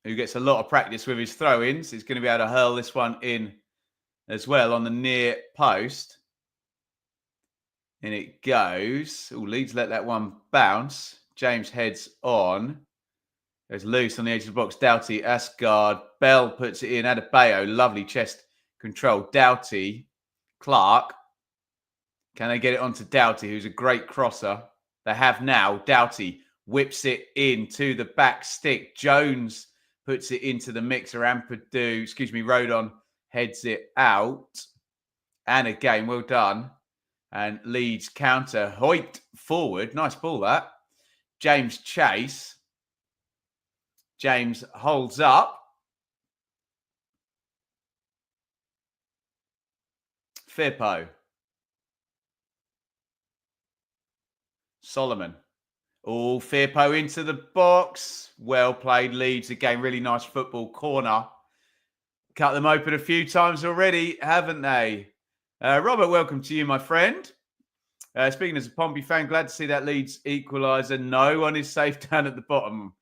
who gets a lot of practice with his throw-ins, is going to be able to hurl this one in as well on the near post. And it goes. Oh, Leeds let that one bounce. James heads on. Goes loose on the edge of the box. Doughty, Asgard. Bell puts it in. Adebayo, lovely chest control. Doughty, Clark. Can they get it onto Doughty, who's a great crosser? They have now. Doughty whips it into the back stick. Jones puts it into the mixer. Rodon heads it out. And again, well done. And Leeds counter. Hoyt forward. Nice ball, that. James chase. James holds up. Firpo. Solomon. Oh, Firpo into the box. Well played, Leeds. Again, really nice football corner. Cut them open a few times already, haven't they? Robert, welcome to you, my friend. Speaking as a Pompey fan, glad to see that Leeds equaliser. No one is safe down at the bottom.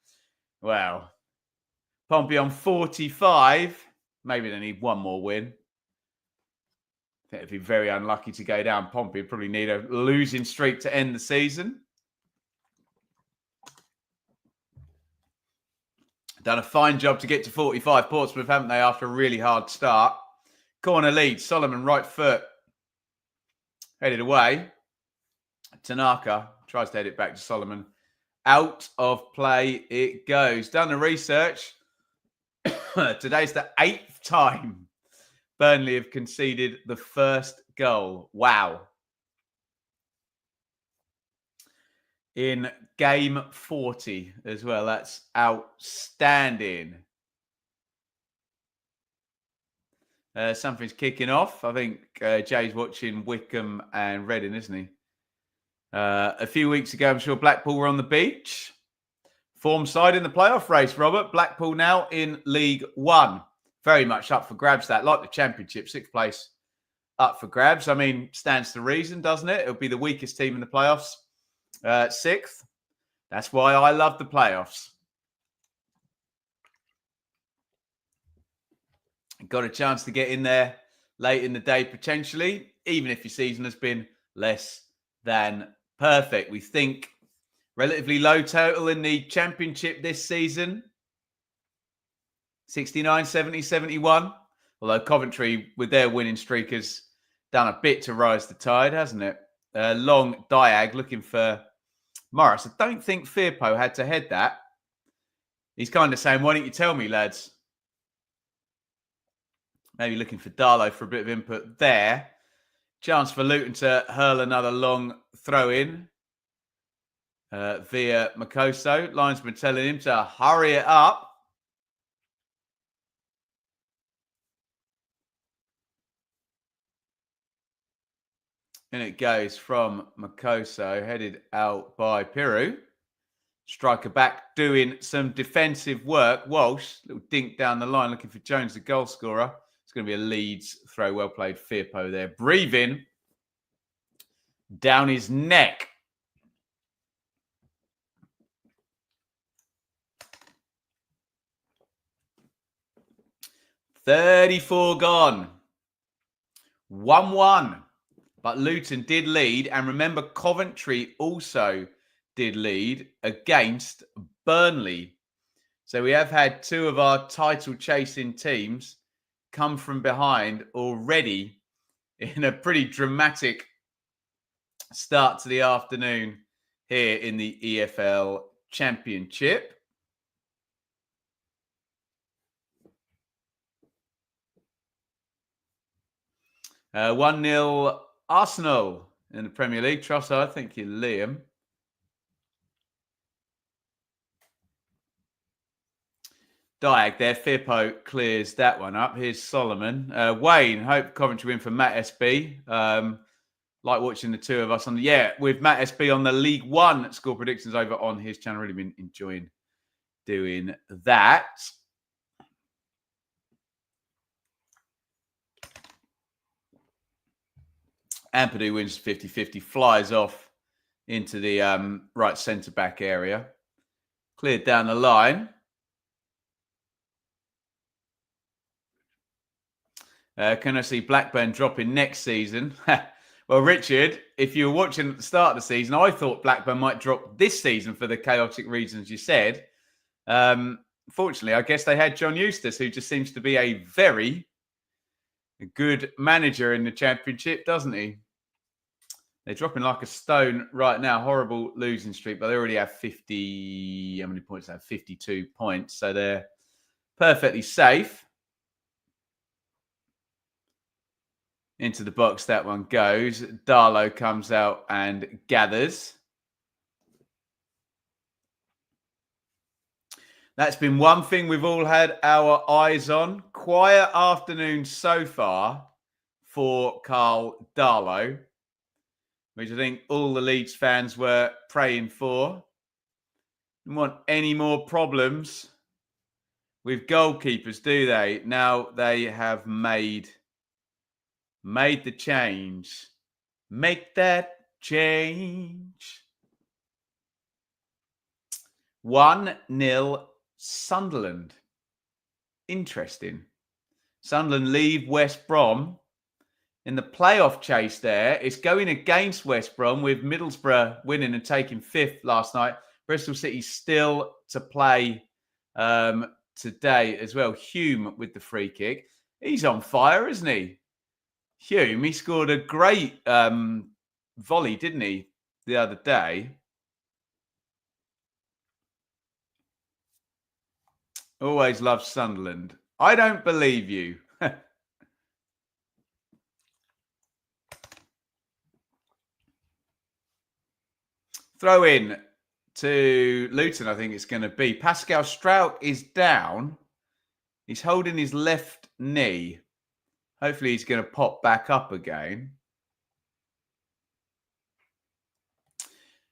Wow. Pompey on 45. Maybe they need one more win. I think it'd be very unlucky to go down. Pompey would probably need a losing streak to end the season. Done a fine job to get to 45, Portsmouth, haven't they, after a really hard start. Corner lead, Solomon, right foot. Headed away. Tanaka tries to head it back to Solomon. Out of play it goes. Done the research. Today's the 8th time Burnley have conceded the first goal. Wow. In game 40 as well. That's outstanding. Something's kicking off. I think Jay's watching Wickham and Reading, isn't he? A few weeks ago, I'm sure Blackpool were on the beach. Form side in the playoff race, Robert. Blackpool now in League One. Very much up for grabs, that. Like the Championship, 6th place up for grabs. I mean, stands to reason, doesn't it? It'll be the weakest team in the playoffs. 6th. That's why I love the playoffs. Got a chance to get in there late in the day, potentially, even if your season has been less than perfect. We think relatively low total in the Championship this season. 69, 70, 71. Although Coventry, with their winning streak, has done a bit to rise the tide, hasn't it? Long diag looking for Morris. I don't think Firpo had to head that. He's kind of saying, why don't you tell me, lads? Maybe looking for Darlow for a bit of input there. Chance for Luton to hurl another long throw in via Makoso. Linesman telling him to hurry it up. And it goes from Makoso, headed out by Piru. Striker back doing some defensive work. Walsh, little dink down the line, looking for Jones, the goal scorer. It's going to be a Leeds throw. Well played, Firpo there. Breathing down his neck. $34 gone. 1-1. But Luton did lead. And remember, Coventry also did lead against Burnley. So we have had two of our title-chasing teams come from behind already in a pretty dramatic start to the afternoon here in the EFL Championship. Uh, 1-0 Arsenal in the Premier League. Trossard, thank you, Liam. Diag there. Firpo clears that one up. Here's Solomon. Wayne, hope Coventry win for Matt SB. Like watching the two of us on with Matt SB on the League One score predictions over on his channel. Really been enjoying doing that. Ampadu wins 50-50, flies off into the right centre-back area. Cleared down the line. Can I see Blackburn dropping next season? Well, Richard, if you were watching at the start of the season, I thought Blackburn might drop this season for the chaotic reasons you said. Fortunately, I guess they had John Eustace, who just seems to be a very good manager in the Championship, doesn't he? They're dropping like a stone right now. Horrible losing streak, but they already have 50... How many points? They have 52 points, so they're perfectly safe. Into the box that one goes. Darlow comes out and gathers. That's been one thing we've all had our eyes on. Quiet afternoon so far for Carl Darlow, which I think all the Leeds fans were praying for. Didn't want any more problems with goalkeepers, do they? Now they have made the change. Make that change. 1-0 Sunderland. Interesting. Sunderland leave West Brom in the playoff chase there. It's going against West Brom with Middlesbrough winning and taking 5th last night. Bristol City still to play today as well. Hume with the free kick. He's on fire, isn't he? Hume, he scored a great volley, didn't he, the other day? Always loved Sunderland. I don't believe you. Throw in to Luton, I think it's going to be. Pascal Strauch is down. He's holding his left knee. Hopefully he's going to pop back up again.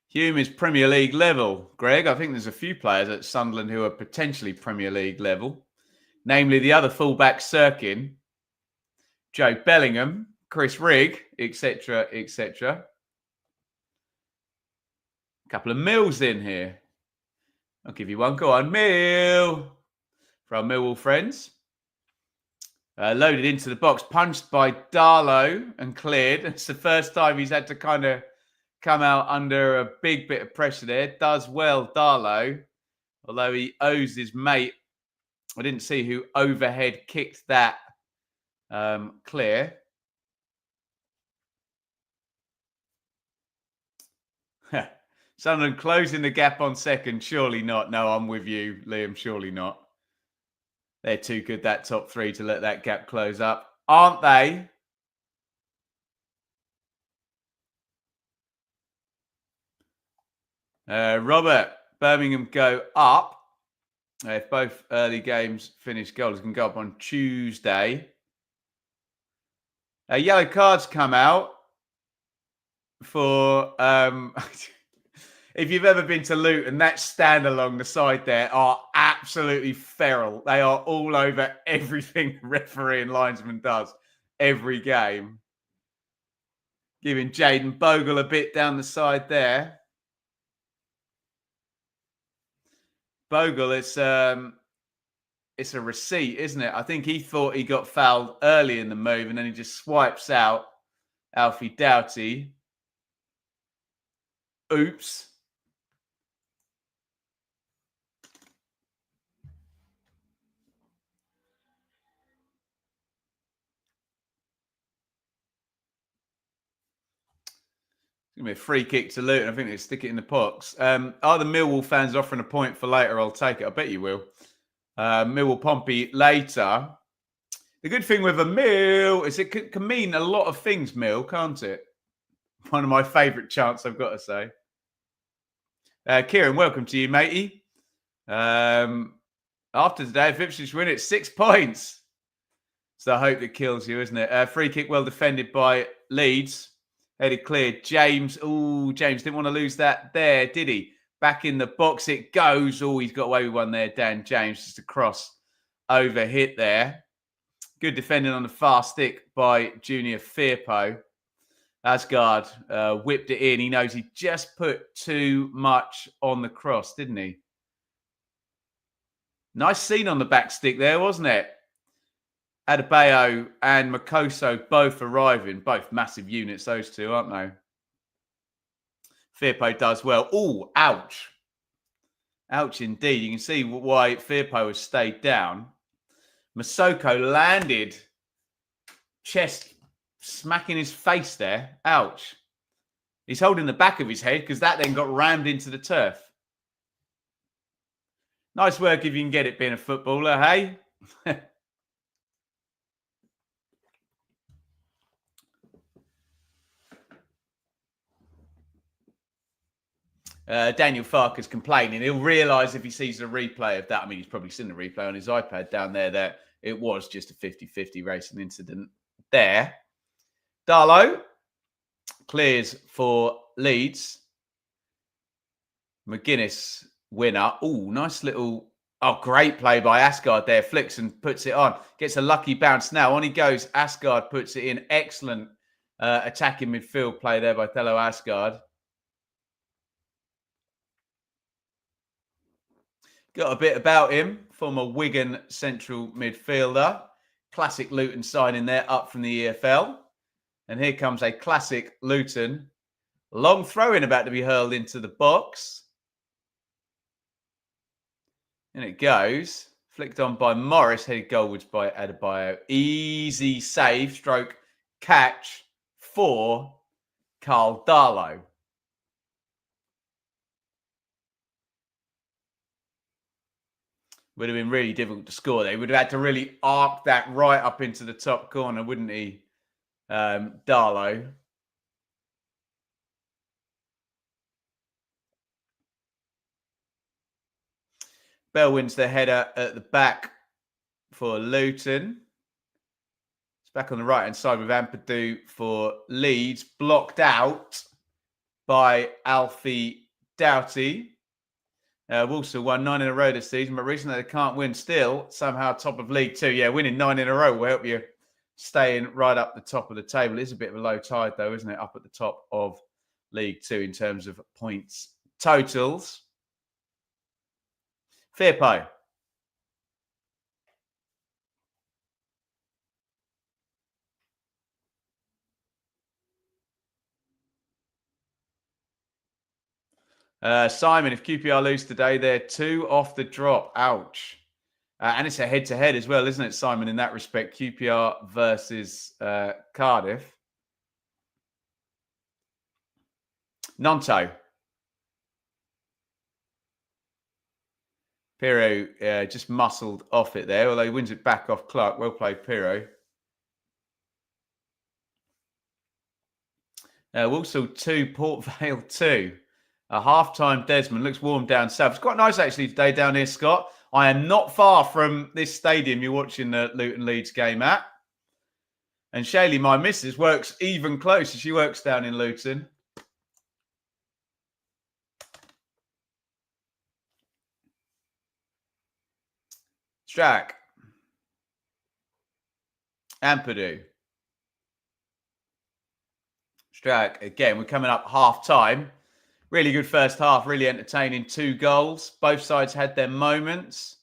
Hume is Premier League level. Greg, I think there's a few players at Sunderland who are potentially Premier League level. Namely the other fullback, Sirkin, Joe Bellingham, Chris Rigg, etc., etc. A couple of Mills in here. I'll give you one. Go on, Mill. For our Millwall friends. Loaded into the box, punched by Darlow and cleared. It's the first time he's had to kind of come out under a big bit of pressure there. Does well, Darlow. Although he owes his mate. I didn't see who overhead kicked that clear. Sunderland closing the gap on second. Surely not. No, I'm with you, Liam. Surely not. They're too good, that top three, to let that gap close up. Aren't they? Robert, Birmingham go up. If both early games finish goals, can go up on Tuesday. Yellow cards come out for... if you've ever been to Luton, that stand along the side there are absolutely feral. They are all over everything the referee and linesman does every game. Giving Jaden Bogle a bit down the side there. Bogle, it's a receipt, isn't it? I think he thought he got fouled early in the move and then he just swipes out Alfie Doughty. Oops. It's going to be a free kick to Luton. I think they stick it in the box. Are the Millwall fans offering a point for later? I'll take it. I bet you will. Millwall Pompey later. The good thing with a Mill is it can mean a lot of things, Mill, can't it? One of my favourite chants, I've got to say. Kieran, welcome to you, matey. After today, if Ipswich win it, 6 points. So I hope it kills you, isn't it? Free kick well defended by Leeds. Headed clear. James. Oh, James didn't want to lose that there, did he? Back in the box it goes. Oh, he's got away with one there, Dan James. Just a cross over hit there. Good defending on the far stick by Junior Firpo. Asgard whipped it in. He knows he just put too much on the cross, didn't he? Nice scene on the back stick there, wasn't it? Adebayo and Makoso both arriving. Both massive units, those two, aren't they? Firpo does well. Oh, ouch. Ouch indeed. You can see why Firpo has stayed down. Masoko landed. Chest smacking his face there. Ouch. He's holding the back of his head because that then got rammed into the turf. Nice work if you can get it being a footballer, hey? Daniel Farker's complaining. He'll realise if he sees a replay of that. I mean, he's probably seen the replay on his iPad down there that it was just a 50-50 racing incident there. Darlow clears for Leeds. McGuinness winner. Oh, nice little... Oh, great play by Asgard there. Flicks and puts it on. Gets a lucky bounce now. On he goes. Asgard puts it in. Excellent attacking midfield play there by Thello Asgard. Got a bit about him. Former Wigan central midfielder. Classic Luton signing there, up from the EFL. And here comes a classic Luton. Long throw-in about to be hurled into the box. And it goes. Flicked on by Morris. Headed goalwards by Adebayo. Easy save, stroke, catch for Carl Darlow. Would have been really difficult to score there. He would have had to really arc that right up into the top corner, wouldn't he, Darlow? Bell wins the header at the back for Luton. It's back on the right-hand side with Ampadu for Leeds. Blocked out by Alfie Doughty. Walsall won 9 in a row this season, but recently they can't win still. Somehow top of League Two. Yeah, winning 9 in a row will help you staying right up the top of the table. It's a bit of a low tide though, isn't it? Up at the top of League Two in terms of points totals. Fair play. Simon, if QPR lose today, they're 2 off the drop. Ouch. And it's a head-to-head as well, isn't it, Simon, in that respect? QPR versus Cardiff. Nanto. Pirro just muscled off it there, although he wins it back off Clark. Well played, Pirro. Walsall 2, Port Vale 2. A half-time Desmond. Looks warm down south. It's quite nice, actually, today down here, Scott. I am not far from this stadium you're watching the Luton Leeds game at. And Shaylee, my missus, works even closer. She works down in Luton. Strack. Ampadu. Strack. Again, we're coming up half-time. Really good first half, really entertaining. 2 goals. Both sides had their moments.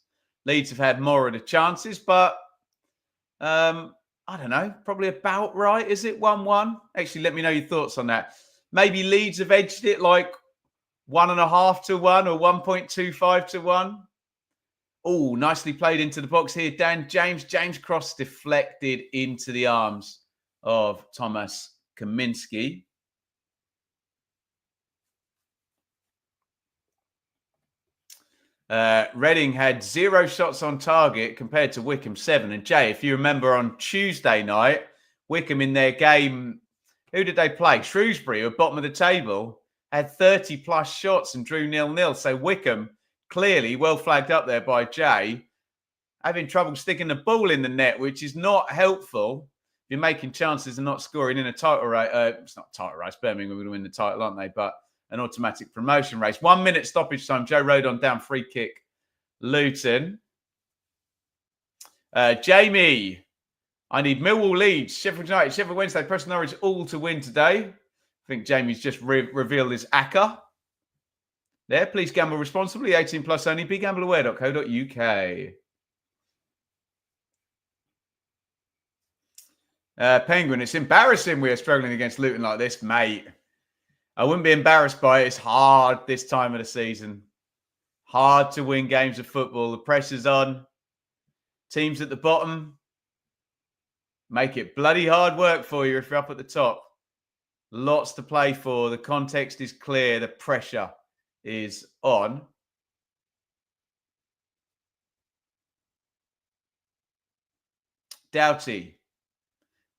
Leeds have had more of the chances, but I don't know, probably about right. Is it 1-1? Actually, let me know your thoughts on that. Maybe Leeds have edged it like 1.5 to 1 or 1.25 to 1. Oh, nicely played into the box here, Dan James. James cross deflected into the arms of Thomas Kaminski. Reading had 0 shots on target compared to Wickham 7. And Jay, if you remember on Tuesday night, Wickham in their game, who did they play? Shrewsbury, who were bottom of the table, had 30 plus shots and drew 0-0. So Wickham, clearly well flagged up there by Jay, having trouble sticking the ball in the net, which is not helpful. You're making chances and not scoring in a title race. It's not a title race. Birmingham are going to win the title, aren't they? But an automatic promotion race. 1 minute stoppage time. Joe Rodon down, free kick. Luton. Jamie, I need Millwall, Leeds, Sheffield United, Sheffield Wednesday, Preston Norwich all to win today. I think Jamie's just revealed his ACCA. There, please gamble responsibly. 18 plus only. BeGambleAware.co.uk. Penguin, it's embarrassing we are struggling against Luton like this, mate. I wouldn't be embarrassed by it. It's hard this time of the season. Hard to win games of football. The pressure's on. Teams at the bottom make it bloody hard work for you if you're up at the top. Lots to play for. The context is clear. The pressure is on. Doughty.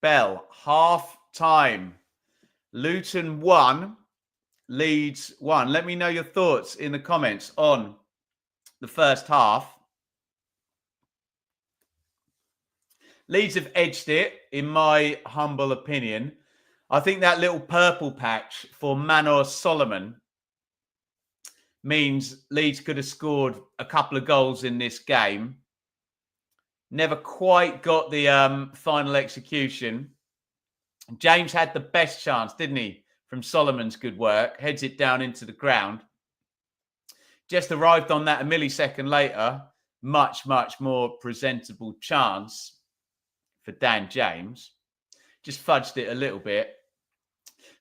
Bell. Half time. Luton 1. Leeds 1. Let me know your thoughts in the comments on the first half. Leeds have edged it, in my humble opinion. I think that little purple patch for Manor Solomon means Leeds could have scored a couple of goals in this game. Never quite got the final execution. James had the best chance, didn't he, from Solomon's good work. Heads it down into the ground. Just arrived on that a millisecond later. Much, much more presentable chance for Dan James. Just fudged it a little bit.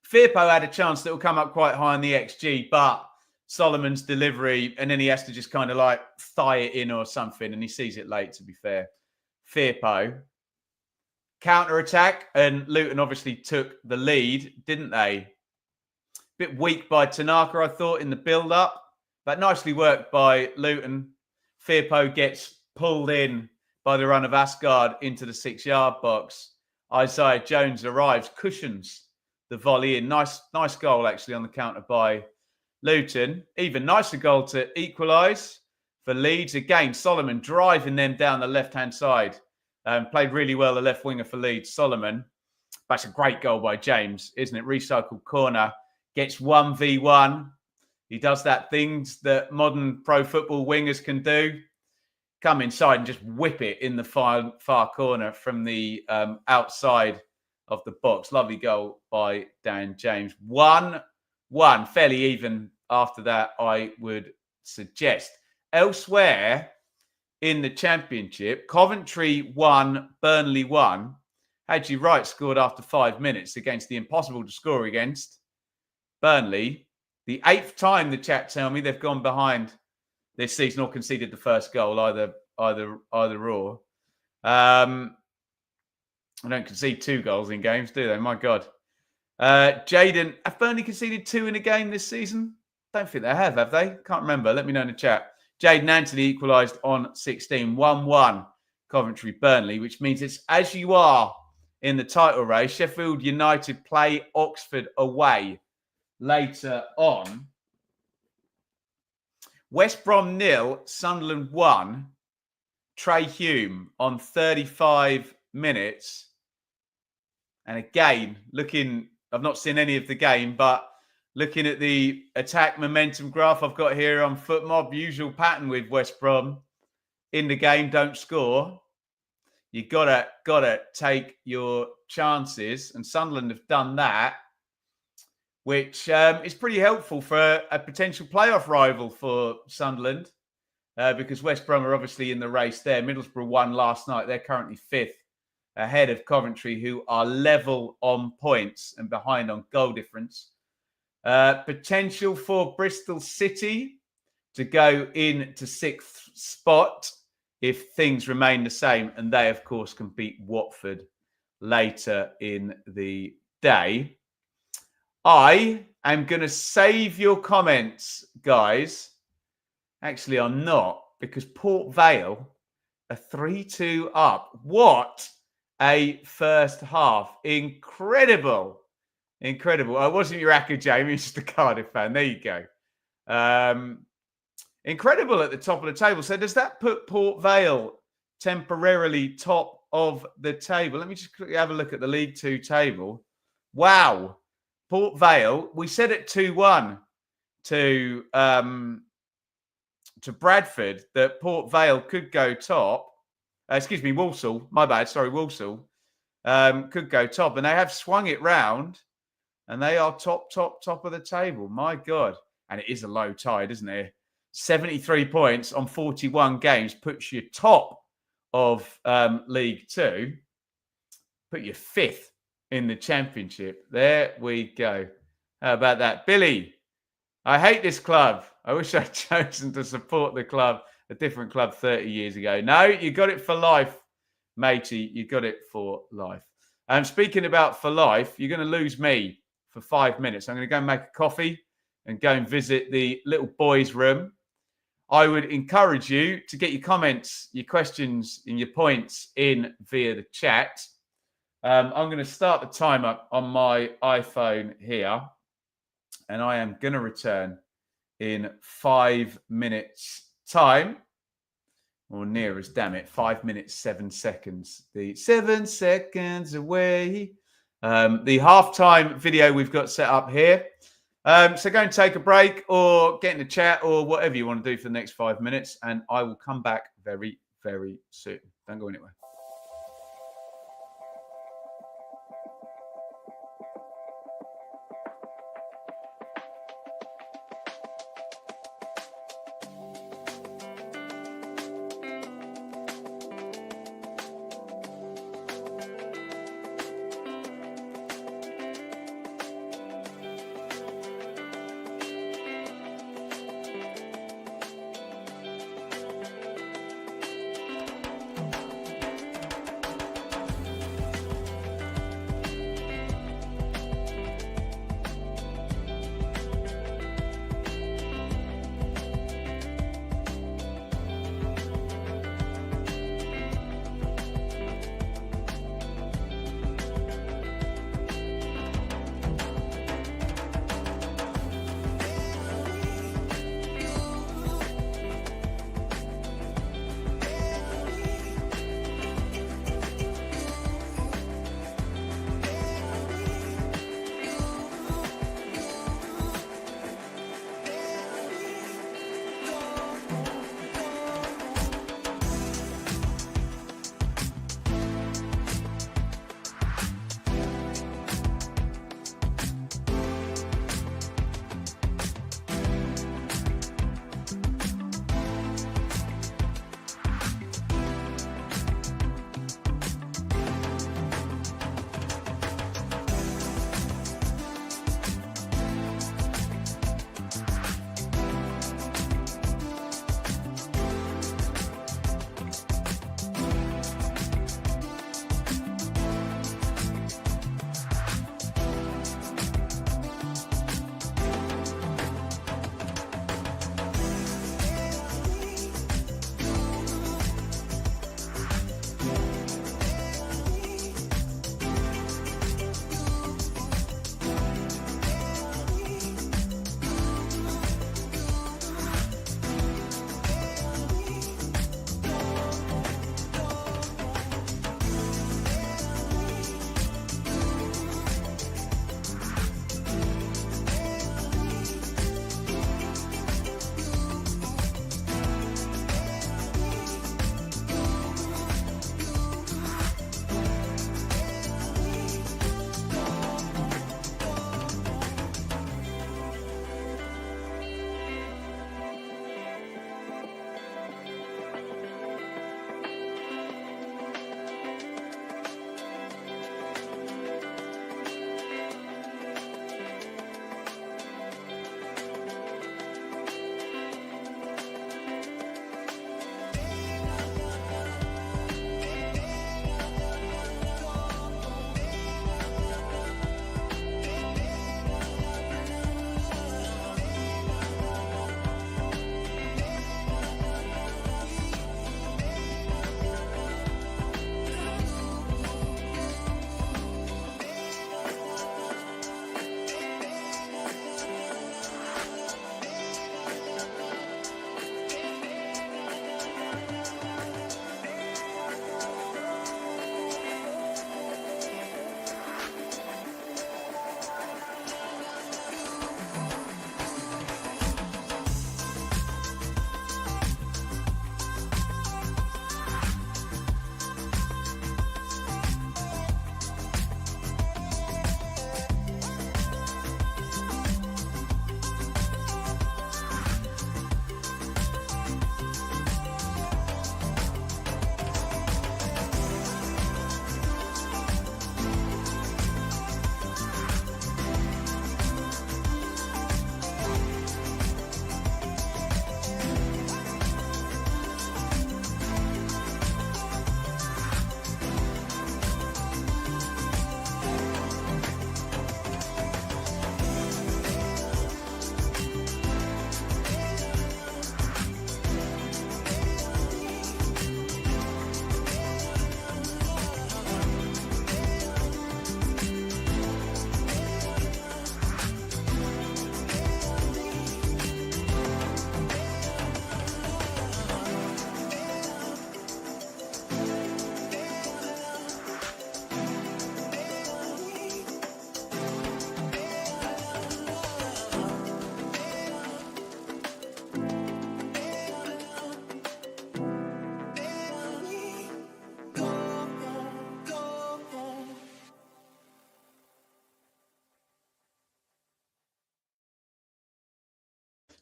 Firpo had a chance that will come up quite high on the XG, but Solomon's delivery, and then he has to just kind of like thigh it in or something, and he sees it late, to be fair. Firpo. Counter-attack, and Luton obviously took the lead, didn't they? Bit weak by Tanaka, I thought, in the build-up, but nicely worked by Luton. Firpo gets pulled in by the run of Asgard into the 6-yard box. Isaiah Jones arrives, cushions the volley in. Nice goal, actually, on the counter by Luton. Even nicer goal to equalise for Leeds. Again, Solomon driving them down the left-hand side. Played really well, the left winger for Leeds, Solomon. That's a great goal by James, isn't it? Recycled corner. Gets 1v1. He does that things that modern pro football wingers can do. Come inside and just whip it in the far corner from the outside of the box. Lovely goal by Dan James. 1-1. Fairly even after that, I would suggest. Elsewhere in the Championship, Coventry 1, Burnley 1. Hadji Wright scored after 5 minutes against the impossible to score against Burnley. The 8th time, the chat tell me, they've gone behind this season or conceded the first goal, either or. I don't concede 2 goals in games, do they? My God. Jaden, have Burnley conceded 2 in a game this season? Don't think they have they? Can't remember. Let me know in the chat. Jaden Anthony equalised on 16. 1-1 Coventry-Burnley, which means it's as you are in the title race. Sheffield United play Oxford away later on. West Brom 0, Sunderland 1. Trey Hume on 35 minutes. And again, I've not seen any of the game, but looking at the attack momentum graph I've got here on FootMob, usual pattern with West Brom. In the game, don't score. You gotta take your chances. And Sunderland have done that, which is pretty helpful for a potential playoff rival for Sunderland. Because West Brom are obviously in the race there. Middlesbrough won last night. They're currently 5th, ahead of Coventry, who are level on points and behind on goal difference. Potential for Bristol City to go into 6th spot if things remain the same. And they, of course, can beat Watford later in the day. I am going to save your comments, guys. Actually, I'm not, because Port Vale are 3-2 up. What a first half. Incredible. I wasn't your Aka Jamie, just a Cardiff fan. There you go. Incredible at the top of the table. So does that put Port Vale temporarily top of the table? Let me just quickly have a look at the League 2 table. Wow. Port Vale, we said at 2-1 to Bradford that Port Vale could go top. Walsall. My bad. Sorry, Walsall could go top. And they have swung it round. And they are top of the table. My God. And it is a low tide, isn't it? 73 points on 41 games puts you top of League 2. Put you 5th in the Championship. There we go. How about that? Billy, I hate this club. I wish I'd chosen to support the club, a different club 30 years ago. No, you got it for life, matey. You got it for life. And speaking about for life, you're going to lose me for 5 minutes. I'm going to go and make a coffee and go and visit the little boys' room. I would encourage you to get your comments, your questions, and your points in via the chat. I'm going to start the timer on my iPhone here, and I am going to return in 5 minutes' time, or near as, damn it, 5 minutes, 7 seconds. The 7 seconds away. The halftime video we've got set up here. So go and take a break or get in the chat or whatever you want to do for the next 5 minutes. And I will come back very, very soon. Don't go anywhere.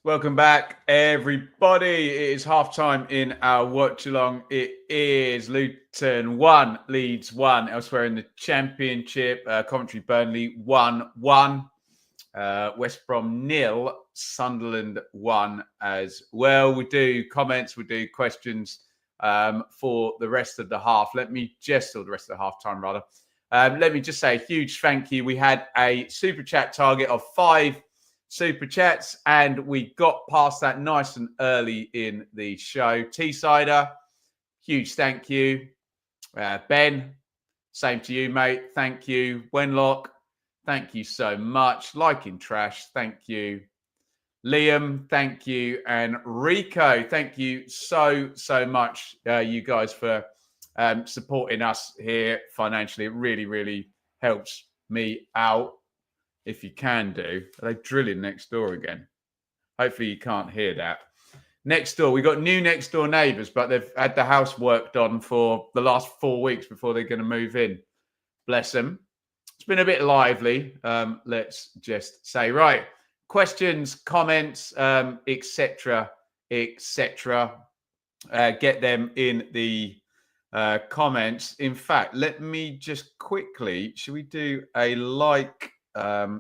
Welcome back, everybody. It is halftime in our watch along. It is Luton 1, Leeds 1. Elsewhere in the Championship, Coventry Burnley 1-1. West Brom 0, Sunderland 1 as well. We do comments, we do questions for the rest of the half. Or the rest of the half time rather. Let me just say a huge thank you. We had a super chat target of 5 super chats, and we got past that nice and early in the show. T-Sider, huge thank you. Ben, same to you, mate. Thank you. Wenlock, thank you so much. Liking Trash, thank you. Liam, thank you. And Rico, thank you so much, you guys, for supporting us here financially. It really, really helps me out. If you can do. Are they drilling next door again? Hopefully you can't hear that. Next door, we got new next door neighbours, but they've had the house worked on for the last 4 weeks before they're going to move in. Bless them. It's been a bit lively, let's just say. Right, questions, comments, etc., etc. Get them in the comments. In fact, let me just quickly, should we do a like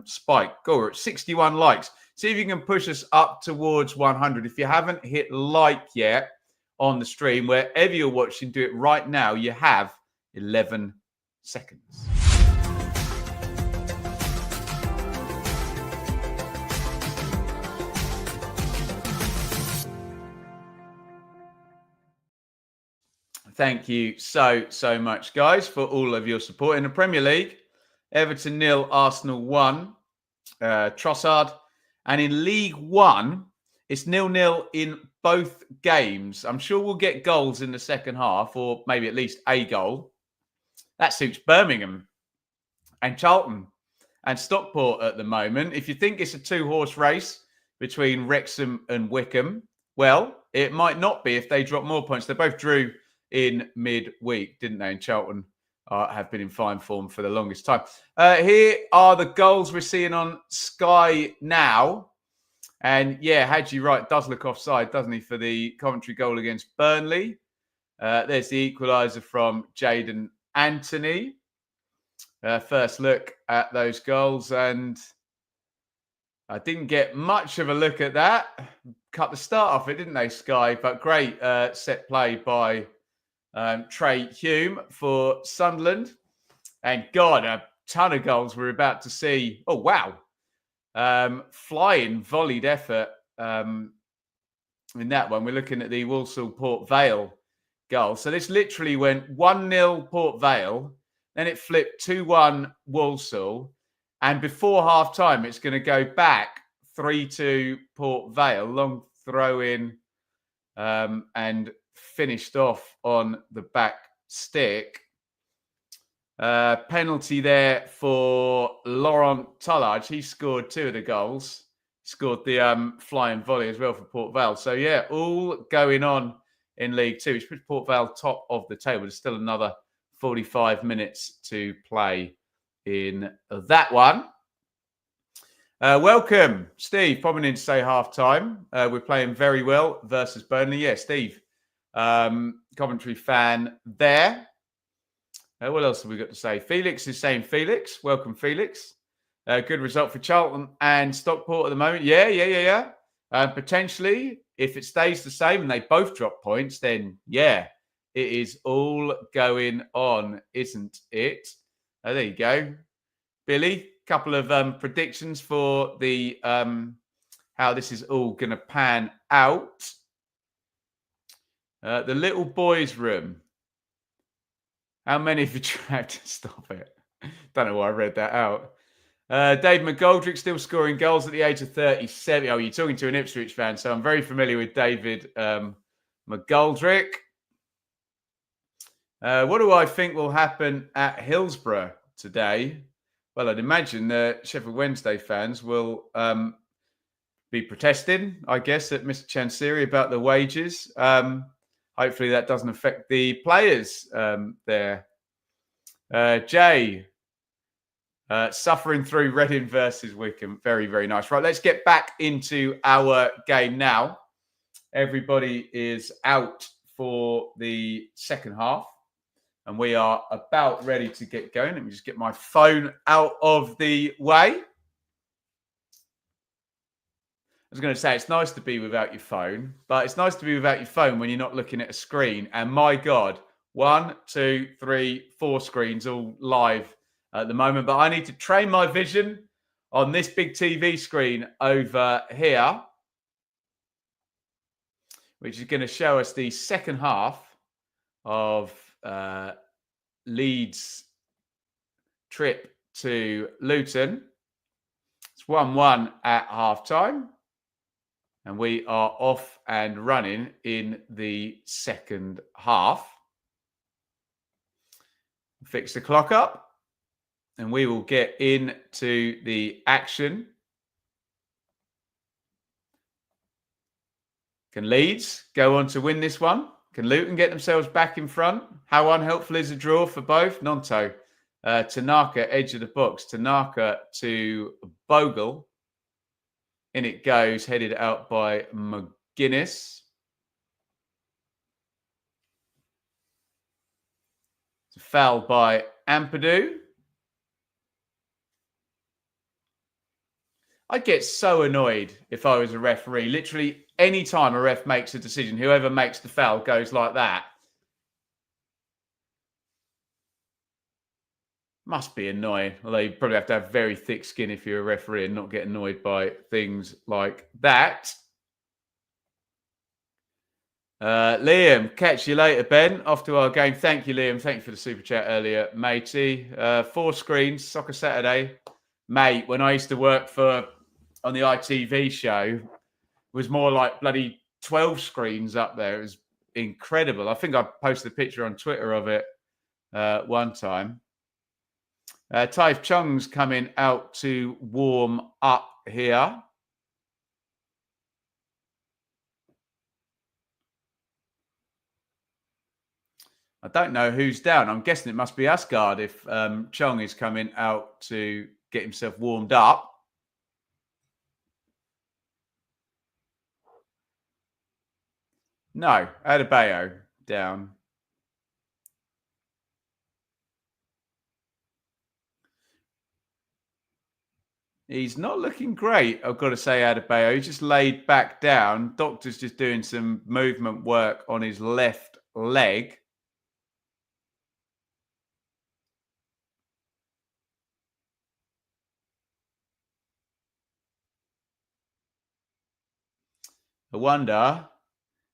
spike? Go, we're at 61 likes. See if you can push us up towards 100. If you haven't hit like yet on the stream, wherever you're watching, do it right now. You have 11 seconds. Thank you so much, guys, for all of your support in the Premier League. Everton 0, Arsenal 1, Trossard. And in League 1, it's 0-0 in both games. I'm sure we'll get goals in the second half, or maybe at least a goal. That suits Birmingham and Charlton and Stockport at the moment. If you think it's a 2-horse race between Wrexham and Wycombe, well, it might not be if they drop more points. They both drew in midweek, didn't they? And Charlton have been in fine form for the longest time. Here are the goals we're seeing on Sky now. And yeah, Hadji Wright does look offside, doesn't he, for the Coventry goal against Burnley. There's the equaliser from Jadon Anthony. First look at those goals, and I didn't get much of a look at that. Cut the start off it, didn't they, Sky? But great set play by Trey Hume for Sunderland. And God, a ton of goals we're about to see. Oh, wow. Flying volleyed effort in that one. We're looking at the Walsall Port Vale goal. So this literally went 1-0 Port Vale, then it flipped 2-1 Walsall. And before half time, it's going to go back 3-2 Port Vale. Long throw in and finished off on the back stick. Penalty there for Laurent Tullage. He scored 2 of the goals. Scored the flying volley as well for Port Vale. So yeah, all going on in League 2, which puts Port Vale top of the table. There's still another 45 minutes to play in that one. Welcome, Steve, popping in to say half time. We're playing very well versus Burnley. Yeah, Steve, Coventry fan there. What else have we got to say? Felix is saying Felix. Welcome, Felix. Good result for Charlton and Stockport at the moment. Yeah. Potentially, if it stays the same and they both drop points, then yeah, it is all going on, isn't it? There you go. Billy, couple of predictions for the how this is all going to pan out. The little boys' room. How many have you tried to stop it? Don't know why I read that out. Dave McGoldrick still scoring goals at the age of 37. Oh, you're talking to an Ipswich fan, so I'm very familiar with David McGoldrick. What do I think will happen at Hillsborough today? Well, I'd imagine the Sheffield Wednesday fans will be protesting, I guess, at Mr. Chansiri about the wages. Hopefully that doesn't affect the players there. Jay, Suffering through Reading versus Wycombe. Very, very nice. Right, let's get back into our game now. Everybody is out for the second half, and we are about ready to get going. Let me just get my phone out of the way. I was going to say, it's nice to be without your phone, but it's nice to be without your phone when you're not looking at a screen. And my God, 1, 2, 3, 4 screens all live at the moment. But I need to train my vision on this big TV screen over here, which is going to show us the second half of Leeds' trip to Luton. It's 1-1 at half-time. And we are off and running in the second half. Fix the clock up, and we will get into the action. Can Leeds go on to win this one? Can Luton get themselves back in front? How unhelpful is a draw for both? Nonto. Tanaka, edge of the box. Tanaka to Bogle. In it goes, headed out by McGuinness. It's a foul by Ampadu. I'd get so annoyed if I was a referee. Literally, any time a ref makes a decision, whoever makes the foul goes like that. Must be annoying. Although you probably have to have very thick skin if you're a referee and not get annoyed by things like that. Liam, catch you later, Ben. Off to our game. Thank you, Liam. Thank you for the super chat earlier, matey. 4 screens, Soccer Saturday. Mate, when I used to work on the ITV show, it was more like bloody 12 screens up there. It was incredible. I think I posted a picture on Twitter of it one time. Taif Chung's coming out to warm up here. I don't know who's down. I'm guessing it must be Asgard if Chung is coming out to get himself warmed up. No, Adebayo down. He's not looking great, I've got to say, Adebayo. He's just laid back down. Doctor's just doing some movement work on his left leg. I wonder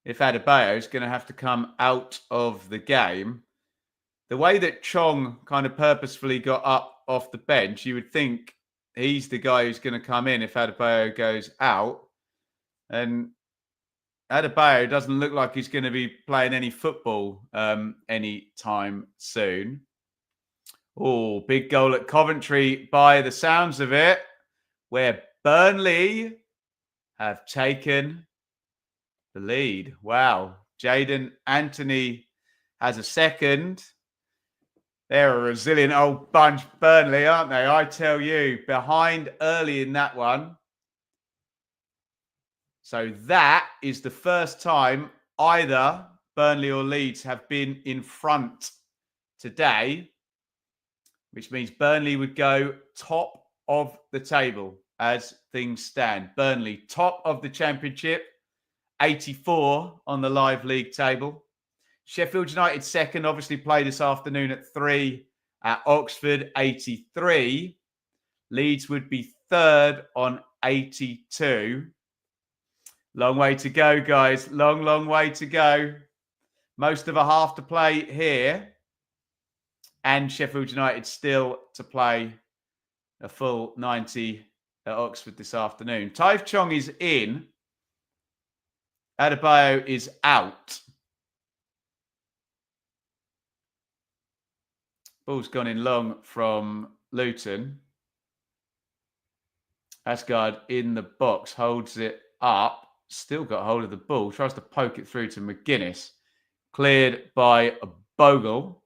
if Adebayo is going to have to come out of the game. The way that Chong kind of purposefully got up off the bench, you would think he's the guy who's going to come in if Adebayo goes out. And Adebayo doesn't look like he's going to be playing any football anytime soon. Oh, big goal at Coventry by the sounds of it, where Burnley have taken the lead. Wow. Jaden Anthony has a second. They're a resilient old bunch, Burnley, aren't they? I tell you, behind early in that one. So that is the first time either Burnley or Leeds have been in front today, which means Burnley would go top of the table as things stand. Burnley, top of the Championship, 84 on the live league table. Sheffield United second, obviously play this afternoon at 3 at Oxford, 83. Leeds would be third on 82. Long way to go, guys. Long, long way to go. Most of a half to play here. And Sheffield United still to play a full 90 at Oxford this afternoon. Taif Chong is in. Adebayo is out. Ball's gone in long from Luton. Asgard in the box, holds it up. Still got hold of the ball. Tries to poke it through to McGuinness. Cleared by Bogle.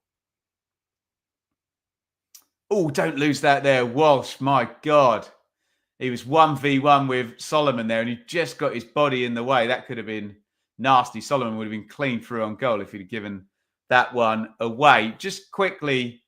Oh, don't lose that there, Walsh. My God. He was 1v1 with Solomon there, and he just got his body in the way. That could have been nasty. Solomon would have been clean through on goal if he'd have given that one away. Just quickly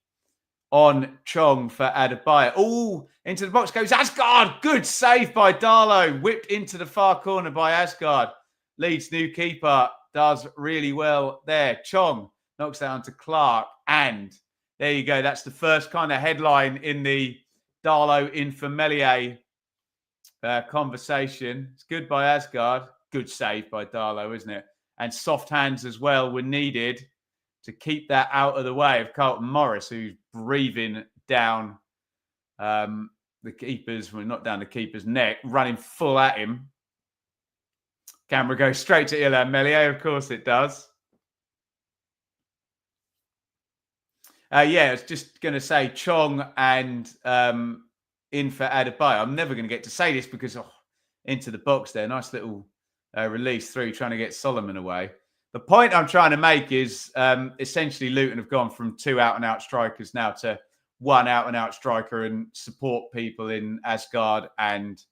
on Chong for Adebayo. Oh, into the box goes Asgard. Good save by Darlow. Whipped into the far corner by Asgard. Leeds' new keeper does really well there. Chong knocks down to Clark. And there you go. That's the first kind of headline in the Darlow Infamelier conversation. It's good by Asgard. Good save by Darlow, isn't it? And soft hands as well were needed to keep that out of the way of Carlton Morris, who's breathing down the keeper's, well, not down the keeper's neck, running full at him. Camera goes straight to Ilhan Melier. Of course it does. Yeah, I was just going to say Chong and in for Adebayo. I'm never going to get to say this because into the box there. Nice little release through, trying to get Solomon away. The point I'm trying to make is essentially Luton have gone from 2 out-and-out strikers now to 1 out-and-out striker and support people in Asgard and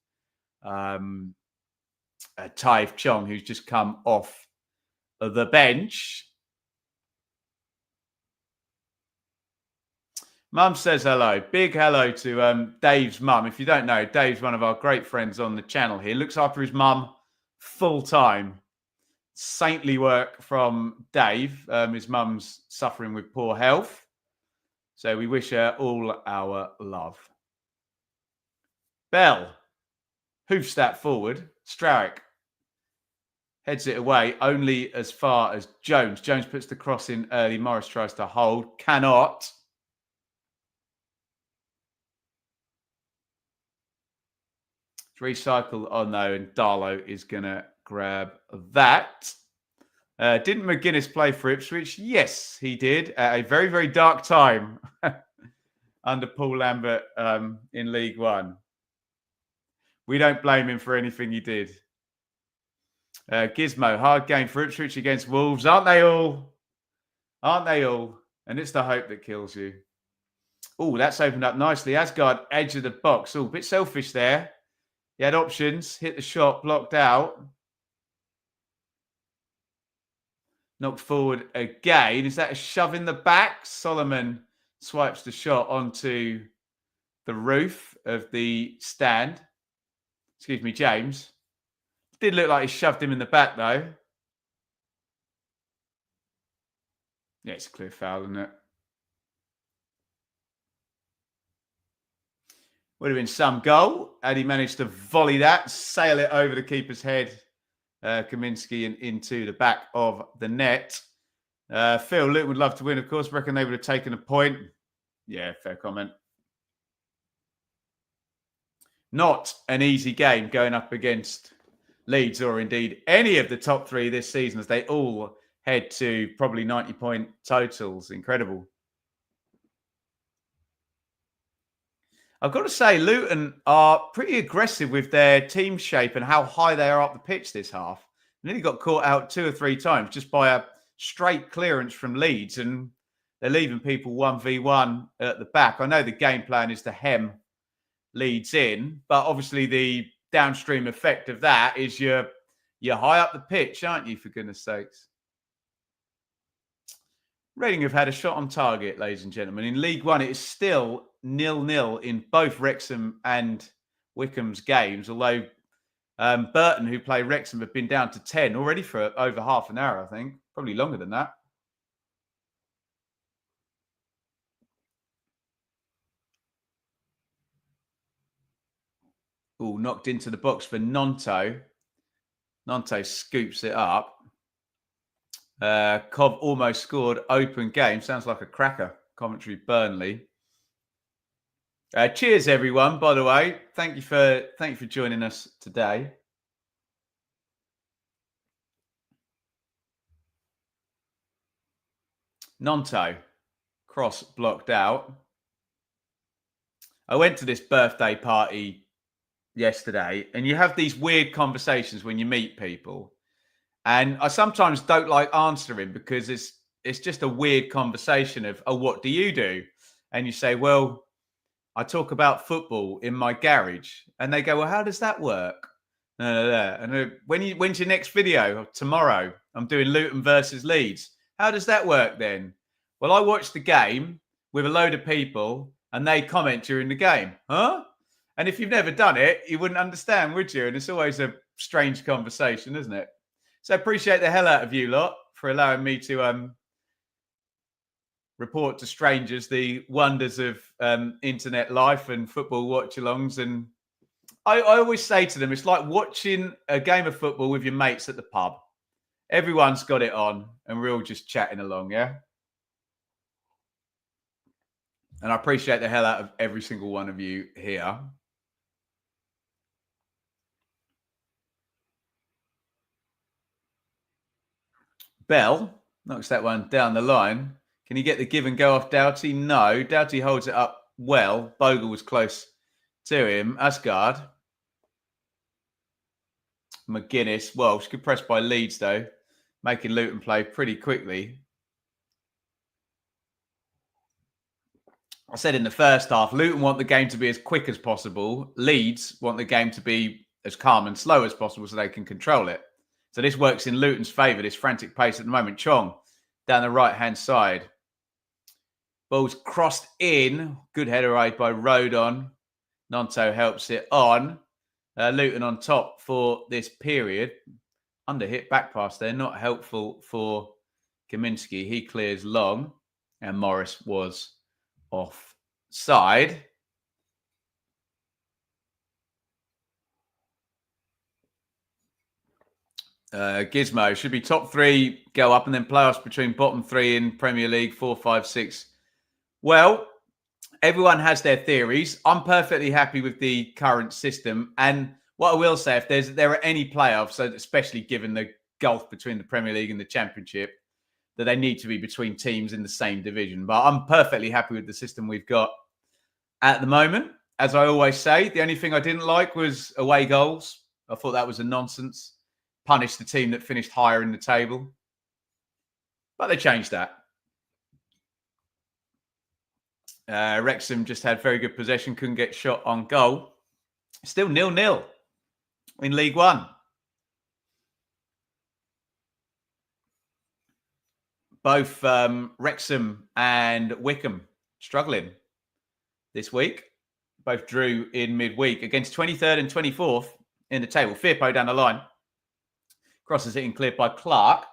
Taif Chong, who's just come off the bench. Mum says hello. Big hello to Dave's mum. If you don't know, Dave's one of our great friends on the channel here. Looks after his mum full-time. Saintly work from Dave. His mum's suffering with poor health. So we wish her all our love. Bell hoofs that forward. Strauick heads it away only as far as Jones. Jones puts the cross in early. Morris tries to hold. Cannot. Recycle on though, and Darlow is going to grab that. Didn't McGuinness play for Ipswich? Yes, he did at a very, very dark time under Paul Lambert in League One. We don't blame him for anything he did. Gizmo, hard game for Ipswich against Wolves. Aren't they all? Aren't they all? And it's the hope that kills you. Oh, that's opened up nicely. Asgard, edge of the box. Oh, a bit selfish there. He had options, hit the shot, blocked out. Knocked forward again. Is that a shove in the back? Solomon swipes the shot onto the roof of the stand. Excuse me, James. Did look like he shoved him in the back, though. Yeah, it's a clear foul, isn't it? Would have been some goal. And he managed to volley that, sail it over the keeper's head. Kaminsky and into the back of the net. Phil, Luton would love to win, of course. Reckon they would have taken a point. Yeah, fair comment. Not an easy game going up against Leeds or indeed any of the top 3 this season, as they all head to probably 90-point totals. Incredible. I've got to say, Luton are pretty aggressive with their team shape and how high they are up the pitch this half. Nearly got caught out 2 or 3 times just by a straight clearance from Leeds, and they're leaving people 1v1 at the back. I know the game plan is to hem Leeds in, but obviously the downstream effect of that is you're high up the pitch, aren't you, for goodness sakes? Reading have had a shot on target, ladies and gentlemen. In League One, it is still 0-0 in both Wrexham and Wycombe's games, although Burton, who play Wrexham, have been down to 10 already for over half an hour, I think. Probably longer than that. Oh, knocked into the box for Nonto. Nonto scoops it up. Cobb almost scored. Open game. Sounds like a cracker. Commentary Burnley. Cheers, everyone. By the way, thank you for joining us today. Nonto, cross blocked out. I went to this birthday party yesterday, and you have these weird conversations when you meet people, and I sometimes don't like answering because it's just a weird conversation of, oh, what do you do? And you say, well, I talk about football in my garage, and they go, "Well, how does that work?" And when's your next video? Tomorrow. I'm doing Luton versus Leeds. How does that work then? Well, I watch the game with a load of people, and they comment during the game. Huh? And if you've never done it, you wouldn't understand, would you? And it's always a strange conversation, isn't it? So I appreciate the hell out of you lot for allowing me to report to strangers the wonders of internet life and football watch-alongs. And I always say to them, it's like watching a game of football with your mates at the pub. Everyone's got it on, and we're all just chatting along, yeah? And I appreciate the hell out of every single one of you here. Bell knocks that one down the line. Can he get the give and go off Doughty? No. Doughty holds it up well. Bogle was close to him. Asgard. McGuinness. Welsh. Good press by Leeds, though. Making Luton play pretty quickly. I said in the first half, Luton want the game to be as quick as possible. Leeds want the game to be as calm and slow as possible so they can control it. So this works in Luton's favour, this frantic pace at the moment. Chong down the right-hand side. Ball's crossed in. Good header right by Rodon. Nonto helps it on. Luton on top for this period. Under hit back pass there. Not helpful for Kaminski. He clears long. And Morris was offside. Gizmo should be top three, go up, and then playoffs between bottom three in Premier League 4, 5, 6. Well, everyone has their theories. I'm perfectly happy with the current system. And what I will say, if there are any playoffs, especially given the gulf between the Premier League and the Championship, that they need to be between teams in the same division. But I'm perfectly happy with the system we've got at the moment. As I always say, the only thing I didn't like was away goals. I thought that was a nonsense. Punish the team that finished higher in the table. But they changed that. Wrexham just had very good possession, couldn't get shot on goal. Still 0-0 in League One. Both Wrexham and Wycombe struggling this week. Both drew in midweek against 23rd and 24th in the table. Firpo down the line. Crosses it in cleared by Clark.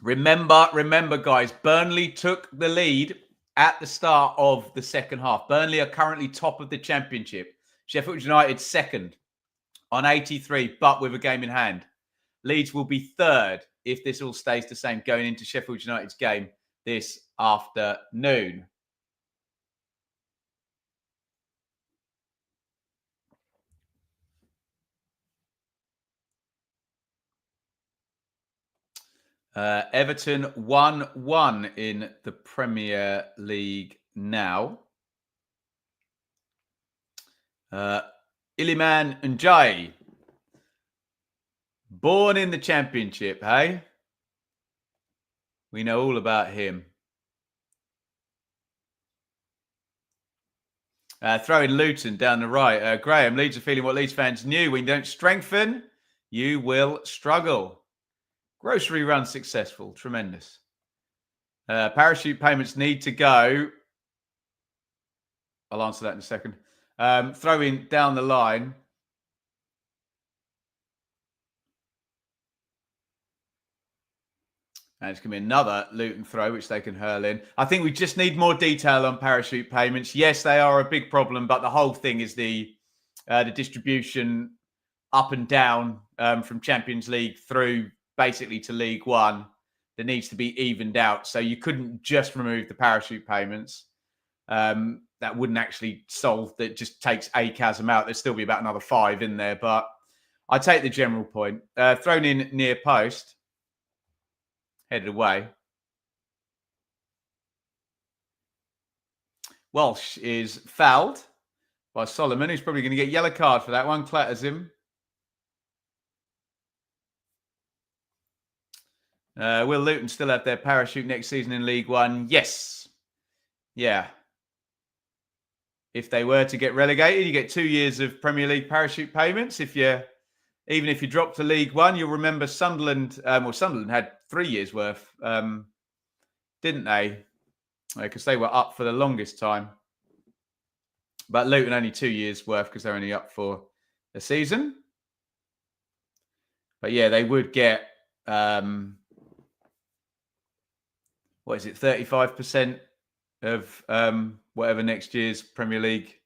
Remember, guys, Burnley took the lead at the start of the second half. Burnley are currently top of the Championship. Sheffield United second on 83, but with a game in hand. Leeds will be third if this all stays the same going into Sheffield United's game this afternoon. Everton 1-1 in the Premier League now. Iliman Ndiaye. Born in the Championship, hey? We know all about him. Throwing Luton down the right. Graham, Leeds are feeling what Leeds fans knew. When you don't strengthen, you will struggle. Grocery run successful. Tremendous. Parachute payments need to go. I'll answer that in a second. Throwing down the line. And it's going to be another Luton throw, which they can hurl in. I think we just need more detail on parachute payments. Yes, they are a big problem, but the whole thing is the distribution up and down from Champions League through basically to League One. That needs to be evened out. So you couldn't just remove the parachute payments. That wouldn't actually solve, that just takes a chasm out. There'd still be about another 5 in there, but I take the general point. Thrown in near post. Headed away. Walsh is fouled by Solomon, who's probably going to get yellow card for that one. Clatters him. Will Luton still have their parachute next season in League One? Yes. Yeah. If they were to get relegated, you get 2 years of Premier League parachute payments. Even if you drop to League One, you'll remember Sunderland. Sunderland had 3 years worth, didn't they? Because they were up for the longest time. But Luton only 2 years worth because they're only up for a season. But yeah, they would get 35% of whatever next year's Premier League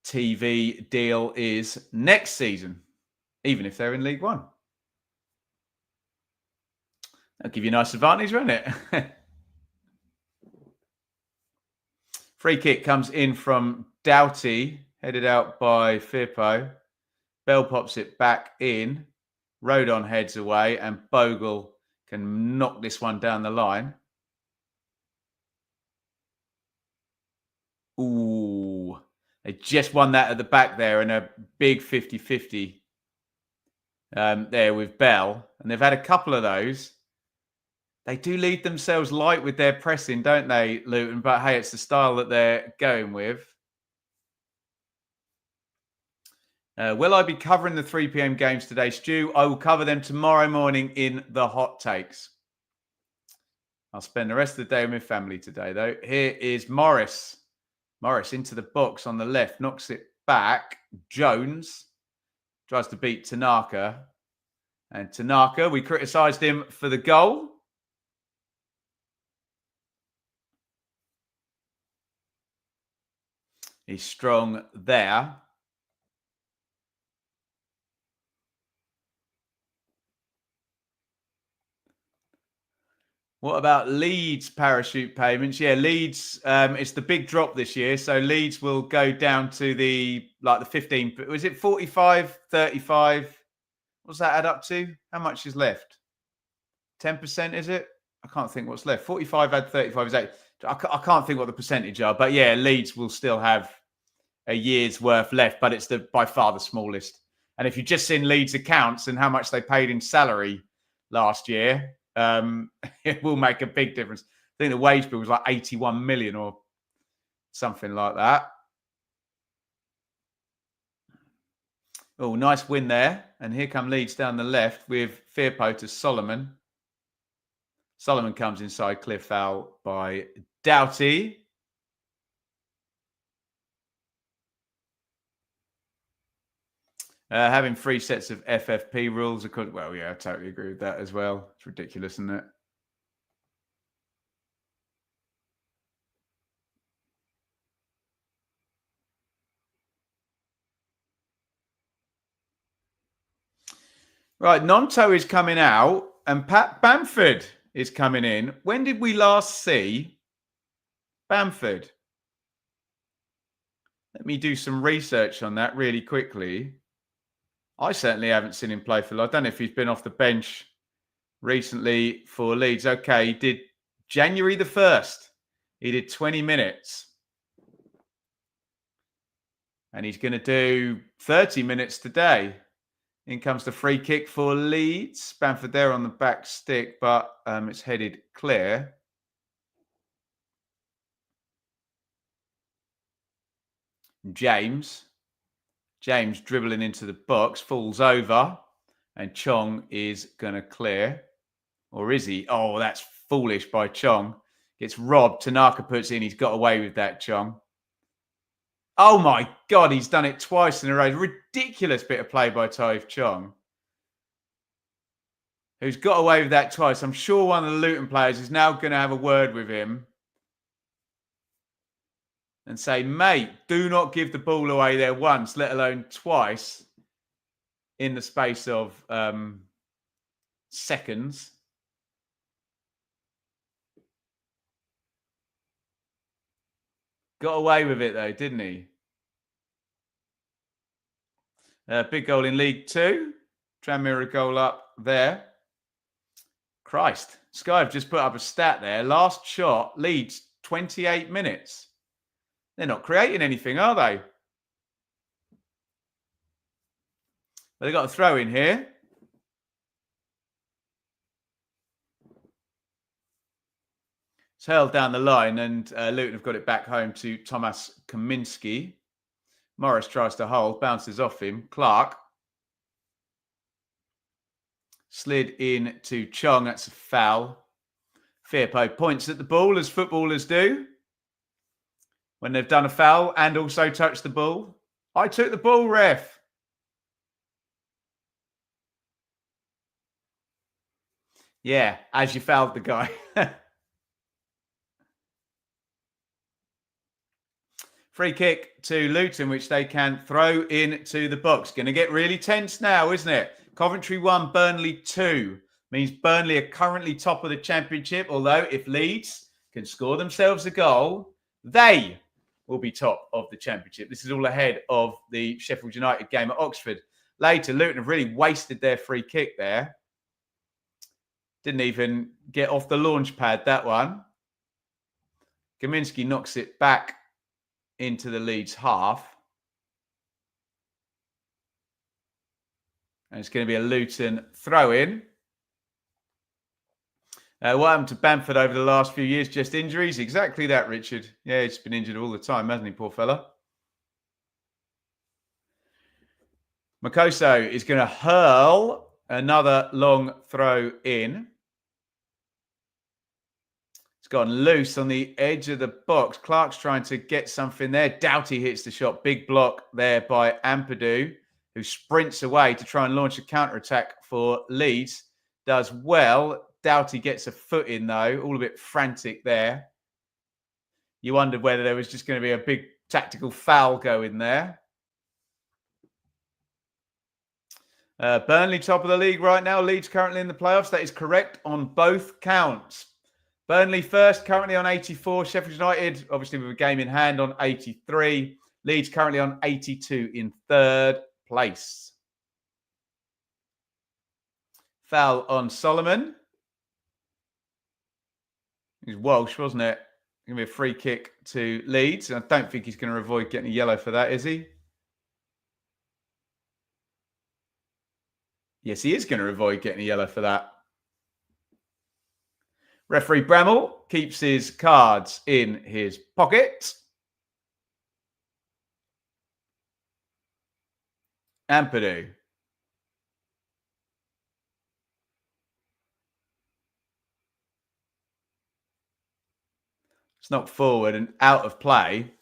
TV deal is next season, even if they're in League One. That'll give you a nice advantage, won't it? Free kick comes in from Doughty, headed out by Firpo. Bell pops it back in. Rodon heads away, and Bogle can knock this one down the line. Ooh, they just won that at the back there in a big 50-50 there with Bell. And they've had a couple of those. They do leave themselves light with their pressing, don't they, Luton? But hey, it's the style that they're going with. Will I be covering the 3 p.m. games today, Stu? I will cover them tomorrow morning in the hot takes. I'll spend the rest of the day with my family today, though. Here is Morris. Morris into the box on the left, knocks it back. Jones tries to beat Tanaka. And Tanaka, we criticised him for the goal. He's strong there. What about Leeds parachute payments? Yeah, Leeds, it's the big drop this year. So Leeds will go down to the 15. Was it 45, 35? What's that add up to? How much is left? 10%, is it? I can't think what's left. 45 add 35 is 8. I can't think what the percentage are. But yeah, Leeds will still have a year's worth left, but it's by far the smallest. And if you've just seen Leeds accounts and how much they paid in salary last year, it will make a big difference. I think the wage bill was like 81 million or something like that. Oh, nice win there. And here come Leeds down the left with Firpo to Solomon. Solomon comes inside, clear foul by Doughty. Having 3 sets of FFP rules. Well, yeah, I totally agree with that as well. It's ridiculous, isn't it? Right, Nonto is coming out and Pat Bamford is coming in. When did we last see Bamford? Let me do some research on that really quickly. I certainly haven't seen him play for. I don't know if he's been off the bench recently for Leeds. Okay, he did January the 1st. He did 20 minutes. And he's going to do 30 minutes today. In comes the free kick for Leeds. Bamford there on the back stick, but it's headed clear. James dribbling into the box, falls over, and Chong is going to clear. Or is he? Oh, that's foolish by Chong. Gets robbed. Tanaka puts in. He's got away with that, Chong. Oh, my God. He's done it twice in a row. Ridiculous bit of play by Taif Chong, who's got away with that twice. I'm sure one of the Luton players is now going to have a word with him and say, mate, do not give the ball away there once, let alone twice in the space of seconds. Got away with it, though, didn't he? Big goal in League Two. Tranmere goal up there. Christ. Sky have just put up a stat there. Last shot, Leeds, 28 minutes. They're not creating anything, are they? But they've got a throw in here. It's held down the line, and Luton have got it back home to Thomas Kaminski. Morris tries to hold, bounces off him. Clark slid in to Chong. That's a foul. Firpo points at the ball, as footballers do when they've done a foul and also touched the ball. I took the ball, ref. Yeah, as you fouled the guy. Free kick to Luton, which they can throw into the box. Going to get really tense now, isn't it? Coventry 1, Burnley 2. Means Burnley are currently top of the Championship, although if Leeds can score themselves a goal, they will be top of the Championship. This is all ahead of the Sheffield United game at Oxford. Later, Luton have really wasted their free kick there. Didn't even get off the launch pad, that one. Kaminski knocks it back into the Leeds half. And it's going to be a Luton throw-in. What happened to Bamford over the last few years? Just injuries? Exactly that, Richard. Yeah, he's been injured all the time, hasn't he, poor fella? Makoso is going to hurl another long throw in. It's gone loose on the edge of the box. Clark's trying to get something there. Doughty hits the shot. Big block there by Ampadu, who sprints away to try and launch a counter-attack for Leeds. Does well. Doughty gets a foot in, though. All a bit frantic there. You wondered whether there was just going to be a big tactical foul going there. Burnley top of the league right now. Leeds currently in the playoffs. That is correct on both counts. Burnley first, currently on 84. Sheffield United, obviously with a game in hand, on 83. Leeds currently on 82 in third place. Foul on Solomon. It was Walsh, wasn't it? Going to be a free kick to Leeds. I don't think he's going to avoid getting a yellow for that, is he? Yes, he is going to avoid getting a yellow for that. Referee Bramall keeps his cards in his pocket. Ampadu. It's knocked forward and out of play.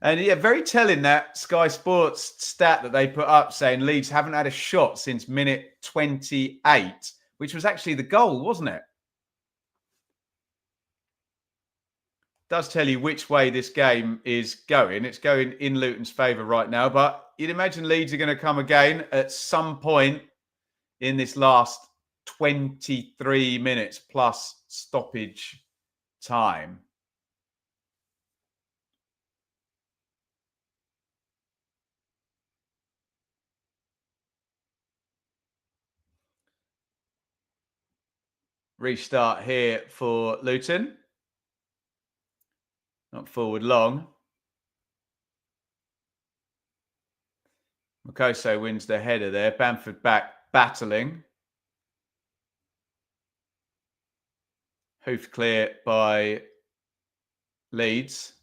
And yeah, very telling that Sky Sports stat that they put up saying Leeds haven't had a shot since minute 28, which was actually the goal, wasn't it? Does tell you which way this game is going. It's going in Luton's favour right now, but you'd imagine Leeds are going to come again at some point in this last 23 minutes plus stoppage time. Restart here for Luton. Not forward long. Makoso wins the header there. Bamford back battling. Hoofed clear by Leeds.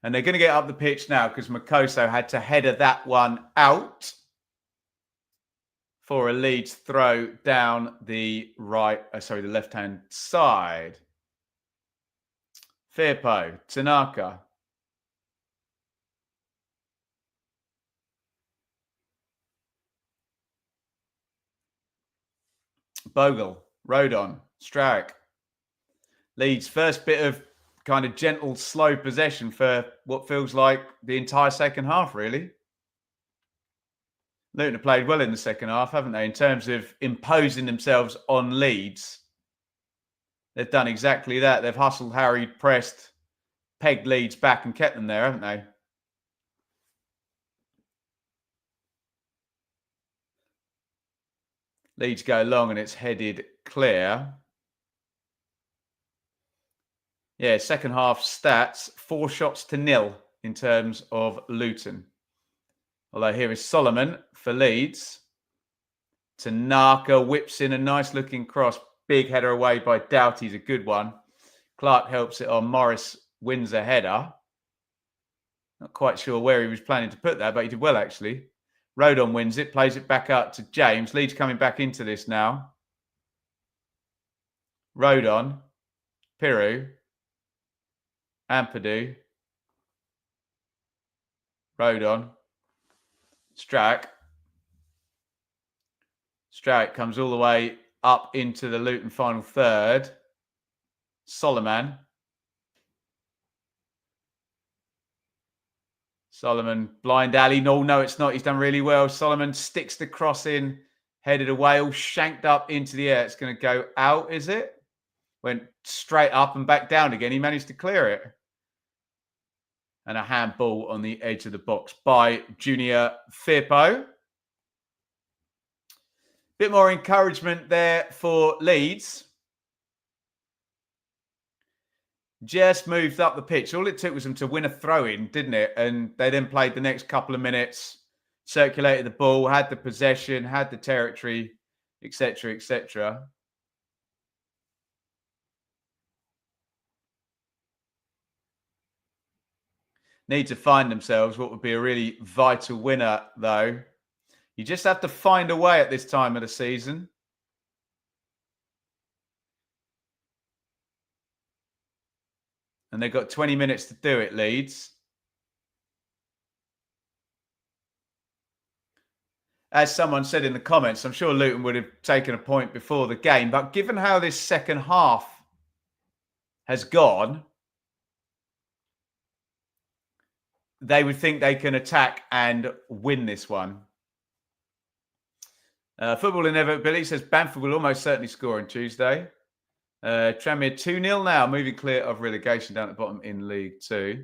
And they're going to get up the pitch now because Makoso had to header that one out for a Leeds throw down the the left-hand side. Firpo, Tanaka. Bogle, Rodon, Strauch. Leeds first bit of kind of gentle, slow possession for what feels like the entire second half, really. Luton have played well in the second half, haven't they, in terms of imposing themselves on Leeds. They've done exactly that. They've hustled, harried, pressed, pegged Leeds back and kept them there, haven't they? Leeds go long and it's headed clear. Yeah, second half stats, 4 shots to 0 in terms of Luton. Although here is Solomon for Leeds. Tanaka whips in a nice looking cross. Big header away by Doughty's a good one. Clark helps it on. Morris wins a header. Not quite sure where he was planning to put that, but he did well, actually. Rodon wins it, plays it back up to James. Leeds coming back into this now. Rodon, Piru, Ampadu, Rodon, Strack. Strack comes all the way up into the Luton final third. Solomon, blind alley. No, it's not. He's done really well. Solomon sticks the cross in, headed away, all shanked up into the air. It's going to go out, is it? Went straight up and back down again. He managed to clear it. And a handball on the edge of the box by Junior Firpo. Bit more encouragement there for Leeds. Just moved up the pitch. All it took was them to win a throw-in, didn't it? And they then played the next couple of minutes, circulated the ball, had the possession, had the territory, etc., etc. Need to find themselves what would be a really vital winner, though. You just have to find a way at this time of the season. And they've got 20 minutes to do it, Leeds. As someone said in the comments, I'm sure Luton would have taken a point before the game. But given how this second half has gone, they would think they can attack and win this one. Football Inevitability says Bamford will almost certainly score on Tuesday. Tranmere 2-0 now, moving clear of relegation down at the bottom in League 2.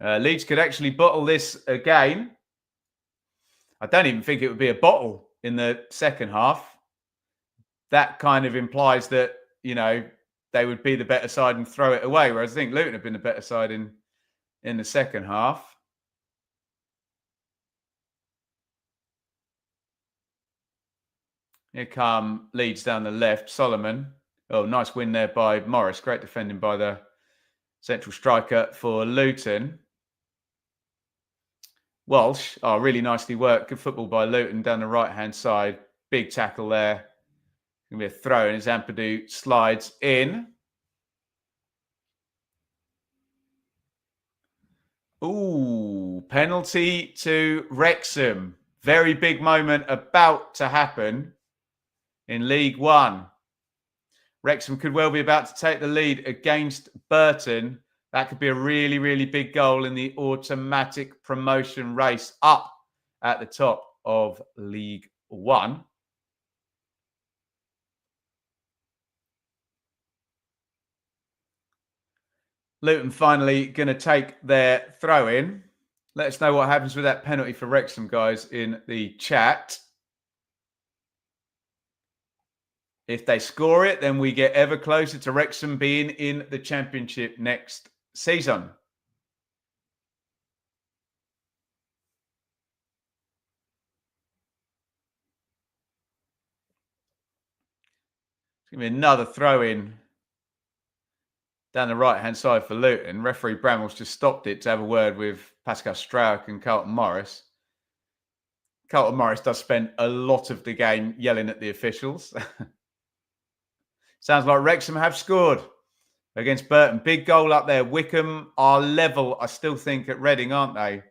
Leeds could actually bottle this again. I don't even think it would be a bottle in the second half. That kind of implies that, you know, they would be the better side and throw it away, whereas I think Luton have been the better side in the second half. Here come Leeds down the left. Solomon. Oh, nice win there by Morris. Great defending by the central striker for Luton. Walsh. Oh, really nicely worked. Good football by Luton down the right-hand side. Big tackle there. Going to be a throw, and Ampadu slides in. Ooh, penalty to Wrexham. Very big moment about to happen in League One. Wrexham could well be about to take the lead against Burton. That could be a really, really big goal in the automatic promotion race up at the top of League One. Luton finally going to take their throw in. Let us know what happens with that penalty for Wrexham, guys, in the chat. If they score it, then we get ever closer to Wrexham being in the Championship next season. It's going to be another throw-in down the right-hand side for Luton. Referee Bramwell's just stopped it to have a word with Pascal Strauch and Carlton Morris. Carlton Morris does spend a lot of the game yelling at the officials. Sounds like Wrexham have scored against Burton. Big goal up there. Wickham are level, I still think, at Reading, aren't they?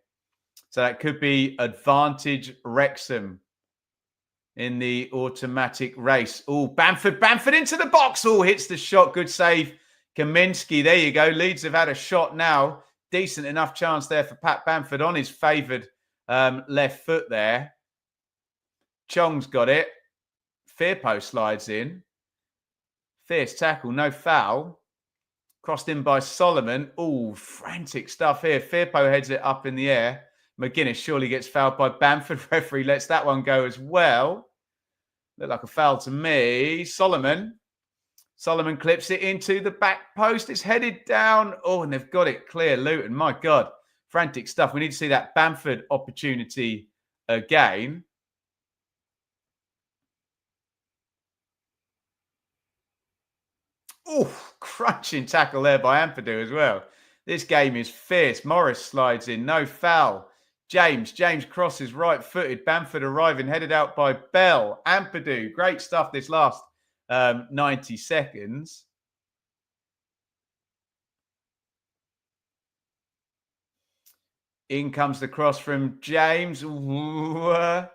So that could be advantage Wrexham in the automatic race. Oh, Bamford into the box. Oh, hits the shot. Good save. Kaminsky, there you go. Leeds have had a shot now. Decent enough chance there for Pat Bamford on his favoured left foot there. Chong's got it. Firpo slides in. Fierce tackle, no foul. Crossed in by Solomon. Oh, frantic stuff here. Firpo heads it up in the air. McGuinness surely gets fouled by Bamford. Referee lets that one go as well. Looked like a foul to me. Solomon clips it into the back post. It's headed down. Oh, and they've got it clear. Luton, my God. Frantic stuff. We need to see that Bamford opportunity again. Oh, crunching tackle there by Ampadu as well. This game is fierce. Morris slides in, no foul. James crosses right-footed. Bamford arriving, headed out by Bell. Ampadu, great stuff this last 90 seconds. In comes the cross from James. Pirou.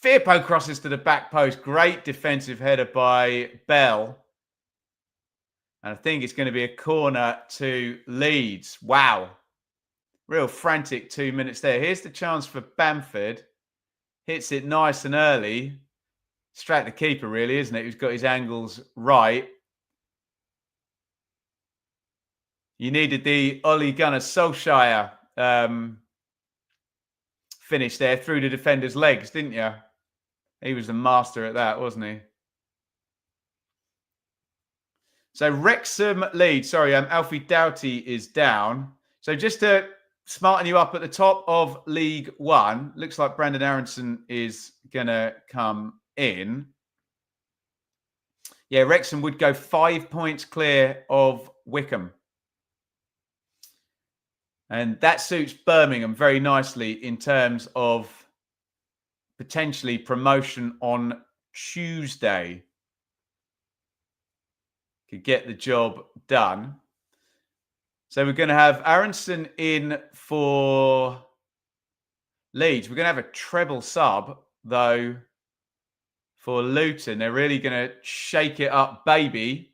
Firpo crosses to the back post. Great defensive header by Bell. And I think it's going to be a corner to Leeds. Wow. Real frantic 2 minutes there. Here's the chance for Bamford. Hits it nice and early. Straight at the keeper, really, isn't it? Who's got his angles right. You needed the Ole Gunnar Solskjaer finish there through the defender's legs, didn't you? He was the master at that, wasn't he? So Wrexham Leeds. Sorry, Alfie Doughty is down. So just to smarten you up at the top of League One, looks like Brandon Aronson is going to come in. Yeah, Wrexham would go 5 points clear of Wycombe. And that suits Birmingham very nicely in terms of potentially promotion on Tuesday. Could get the job done. So we're going to have Aronson in for Leeds. We're going to have a treble sub, though, for Luton. They're really going to shake it up, baby.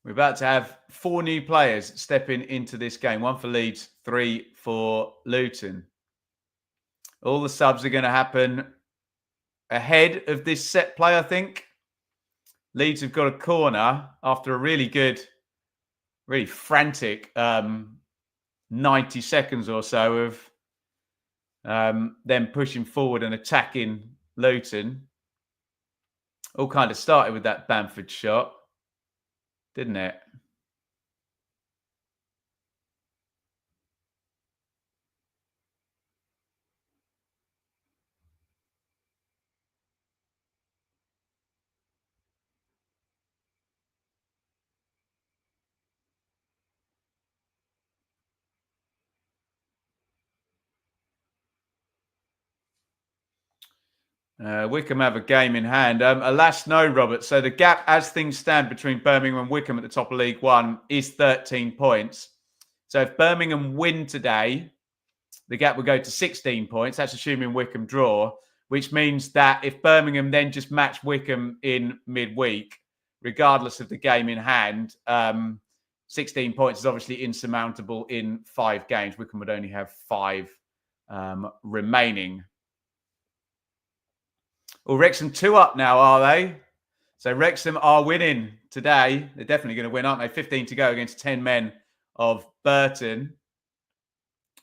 We're about to have 4 new players stepping into this game. 1 for Leeds, 3 for Luton. All the subs are going to happen ahead of this set play, I think. Leeds have got a corner after a really good, really frantic 90 seconds or so of them pushing forward and attacking Luton. All kind of started with that Bamford shot, didn't it? Wycombe have a game in hand. Alas, no, Robert. So the gap, as things stand between Birmingham and Wycombe at the top of League One, is 13 points. So if Birmingham win today, the gap will go to 16 points. That's assuming Wycombe draw, which means that if Birmingham then just match Wycombe in midweek, regardless of the game in hand, 16 points is obviously insurmountable in 5 games. Wycombe would only have 5 remaining. Well, Wrexham 2 up now, are they? So Wrexham are winning today. They're definitely going to win, aren't they? 15 to go against 10 men of Burton.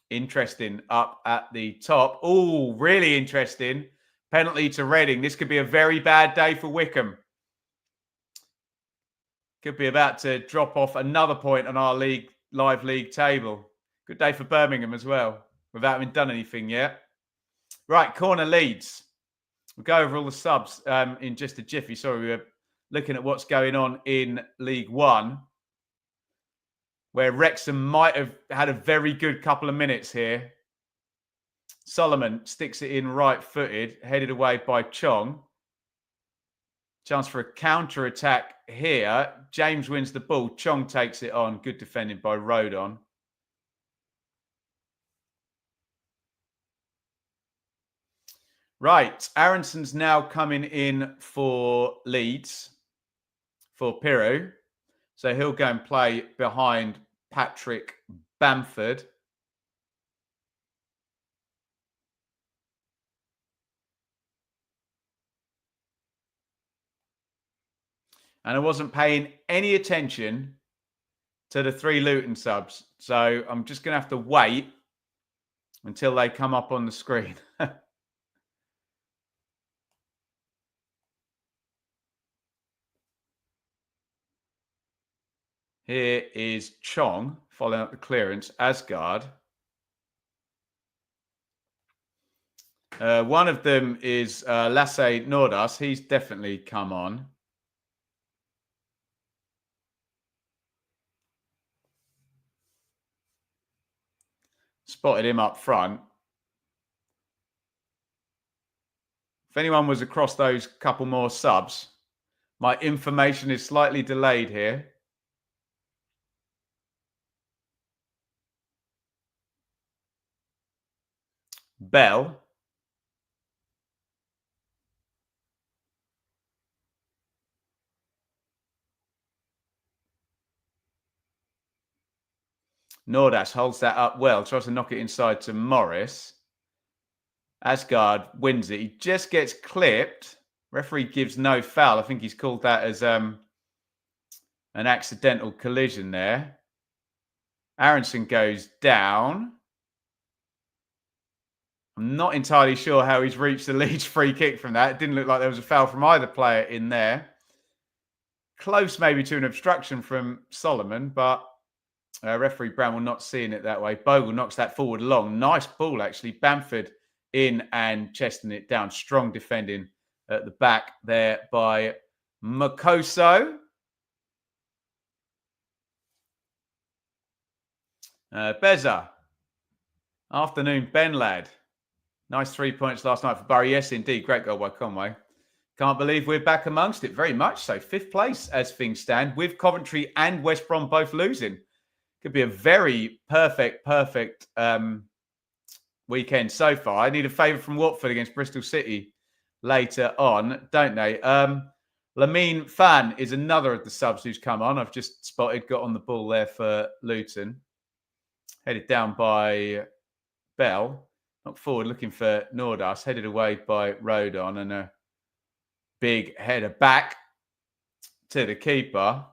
Interesting up at the top. Oh, really interesting. Penalty to Reading. This could be a very bad day for Wycombe. Could be about to drop off another point on our live league table. Good day for Birmingham as well, without having done anything yet. Right, corner Leeds. We'll go over all the subs in just a jiffy. Sorry, we were looking at what's going on in League One, where Wrexham might have had a very good couple of minutes here. Solomon sticks it in right-footed, headed away by Chong. Chance for a counter-attack here. James wins the ball. Chong takes it on. Good defending by Rodon. Right, Aronson's now coming in for Leeds, for Pirou. So he'll go and play behind Patrick Bamford. And I wasn't paying any attention to the 3 Luton subs. So I'm just going to have to wait until they come up on the screen. Here is Chong following up the clearance. Asgard. One of them is Lasse Nordas. He's definitely come on. Spotted him up front. If anyone was across those couple more subs, my information is slightly delayed here. Bell. Nordas holds that up well. Tries to knock it inside to Morris. Asgard wins it. He just gets clipped. Referee gives no foul. I think he's called that as an accidental collision there. Aronson goes down. I'm not entirely sure how he's reached the Leeds free kick from that. It didn't look like there was a foul from either player in there. Close maybe to an obstruction from Solomon, but referee Bramwell not seeing it that way. Bogle knocks that forward long. Nice ball, actually. Bamford in and chesting it down. Strong defending at the back there by Makoso. Beza. Afternoon, Ben lad. Nice 3 points last night for Bury. Yes, indeed. Great goal by Conway. Can't believe we're back amongst it. Very much so. 5th place as things stand, with Coventry and West Brom both losing. Could be a very perfect weekend so far. I need a favour from Watford against Bristol City later on, don't they? Lamine Fan is another of the subs who's come on. I've just spotted, got on the ball there for Luton. Headed down by Bell. Knocked forward looking for Nordas. Headed away by Rodon, and a big header back to the keeper.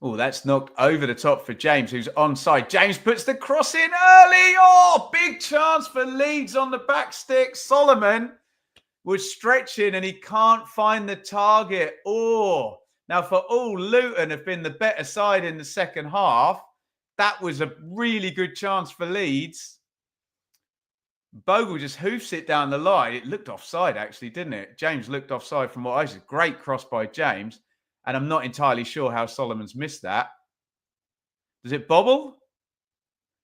Oh, that's knocked over the top for James, who's onside. James puts the cross in early. Oh, big chance for Leeds on the back stick. Solomon was stretching and he can't find the target. Oh, now for all, Luton have been the better side in the second half. That was a really good chance for Leeds. Bogle just hoofs it down the line. It looked offside, actually, didn't it? James looked offside from what I said. Great cross by James. And I'm not entirely sure how Solomon's missed that. Does it bobble?